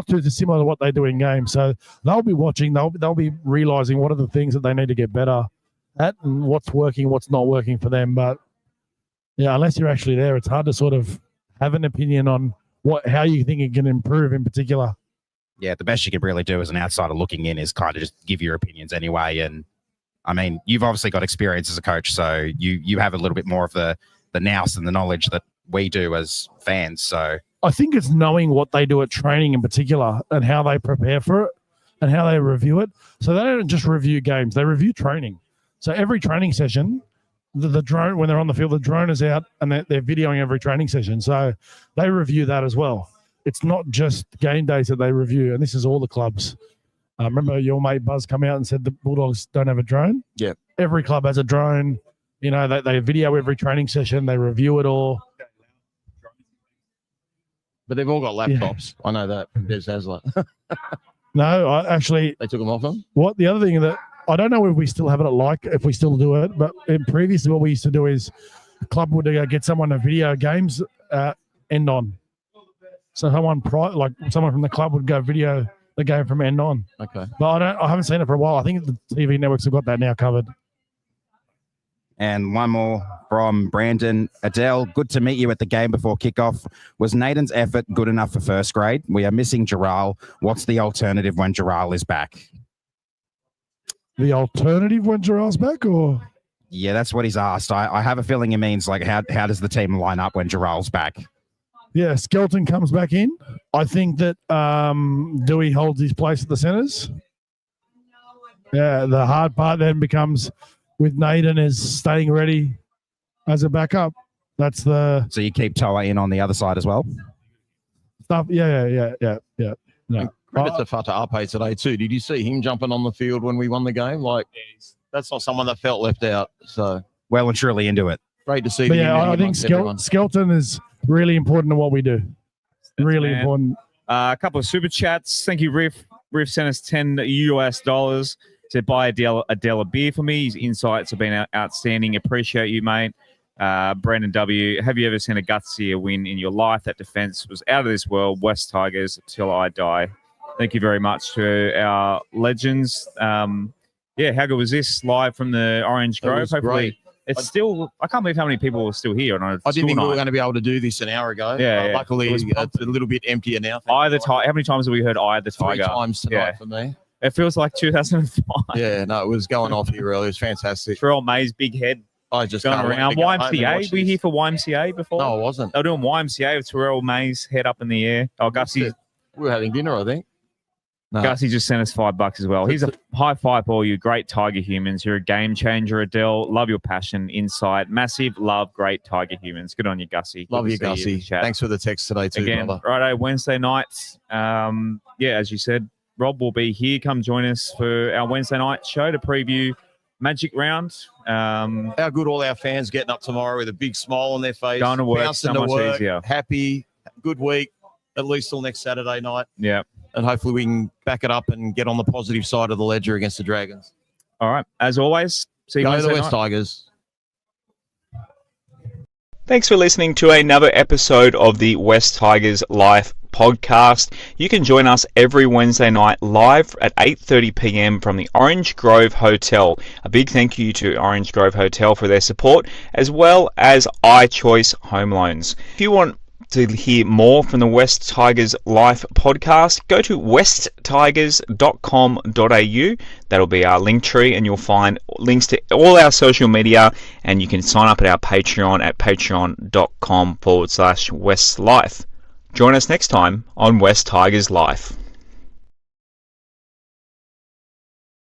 too dissimilar to what they do in games. So they'll be watching. They'll be realizing what are the things that they need to get better at and what's working, what's not working for them. But yeah, unless you're actually there, it's hard to sort of have an opinion on how you think it can improve in particular. Yeah, the best you can really do as an outsider looking in is kind of just give your opinions anyway. And I mean, you've obviously got experience as a coach, so you have a little bit more of the nous and the knowledge that we do as fans. So I think it's knowing what they do at training in particular and how they prepare for it and how they review it. So they don't just review games, they review training. So every training session, the drone, when they're on the field, the drone is out and they're videoing every training session. So they review that as well. It's not just game days that they review, and this is all the clubs. Remember your mate Buzz come out and said the Bulldogs don't have a drone? Yeah. Every club has a drone. You know, they video every training session. They review it all. But they've all got laptops. Yeah. I know that. There's Hasler. No, they took them off them. What the other thing that I don't know if we still have it if we still do it, but previously what we used to do is the club would get someone to video games end on. So someone from the club would go video the game from end on. Okay. But I haven't seen it for a while. I think the TV networks have got that now covered. And one more from Brandon. Adel, good to meet you at the game before kickoff. Was Naden's effort good enough for first grade? We are missing Giral. What's the alternative when Giral is back? The alternative when Giral's back, or? Yeah, that's what he's asked. I have a feeling he means how does the team line up when Giral's back? Yeah, Skelton comes back in. I think that Dewey holds his place at the centres. Yeah, the hard part then becomes with Naden is staying ready as a backup. So you keep Toa in on the other side as well? Stuff. Yeah. No. Credit to Fata Ape today too. Did you see him jumping on the field when we won the game? That's not someone that felt left out. So well and truly into it. Great to see. But I think Skelton is really important to what we do. Really important. A couple of super chats. Thank you, Riff. Riff sent us $10 to buy Adel a beer for me. His insights have been outstanding. Appreciate you, mate. Brandon W. Have you ever seen a gutsier win in your life? That defense was out of this world. West Tigers till I die. Thank you very much to our legends. How good was this live from the Orange Grove? Hopefully, it's still. I can't believe how many people are still here. I didn't think we were going to be able to do this an hour ago. Luckily, it's a little bit emptier now. How many times have we heard "I the Tiger"? 3 times tonight for me. It feels like 2005. Yeah, no, it was going off here earlier. It was fantastic. Terrell May's big head. I just going around. YMCA. Were you here for YMCA before? No, I wasn't. They were doing YMCA with Terrell May's head up in the air. Oh, Gussie. We were having dinner, I think. No. Gussie just sent us $5 as well. He's a high five for all you great Tiger humans. You're a game changer, Adel. Love your passion, insight, massive love, great Tiger humans. Good on you, Gussie. Love you, Gussie. Thanks for the text today too, again, brother. Righto, Wednesday nights. As you said, Rob will be here. Come join us for our Wednesday night show to preview Magic Round. How good all our fans getting up tomorrow with a big smile on their face. Going to work so much easier. Happy, good week, at least till next Saturday night. Yeah. And hopefully we can back it up and get on the positive side of the ledger against the Dragons. All right. As always, see you Go Wednesday the West night. Tigers. Thanks for listening to another episode of the West Tigers Life podcast. You can join us every Wednesday night live at 8:30 p.m. from the Orange Grove Hotel. A big thank you to Orange Grove Hotel for their support, as well as iChoice Home Loans. If you want to hear more from the West Tigers Life podcast, go to westtigers.com.au. That'll be our link tree, and you'll find links to all our social media, and you can sign up at our Patreon at patreon.com/WestLife. Join us next time on West Tigers Life.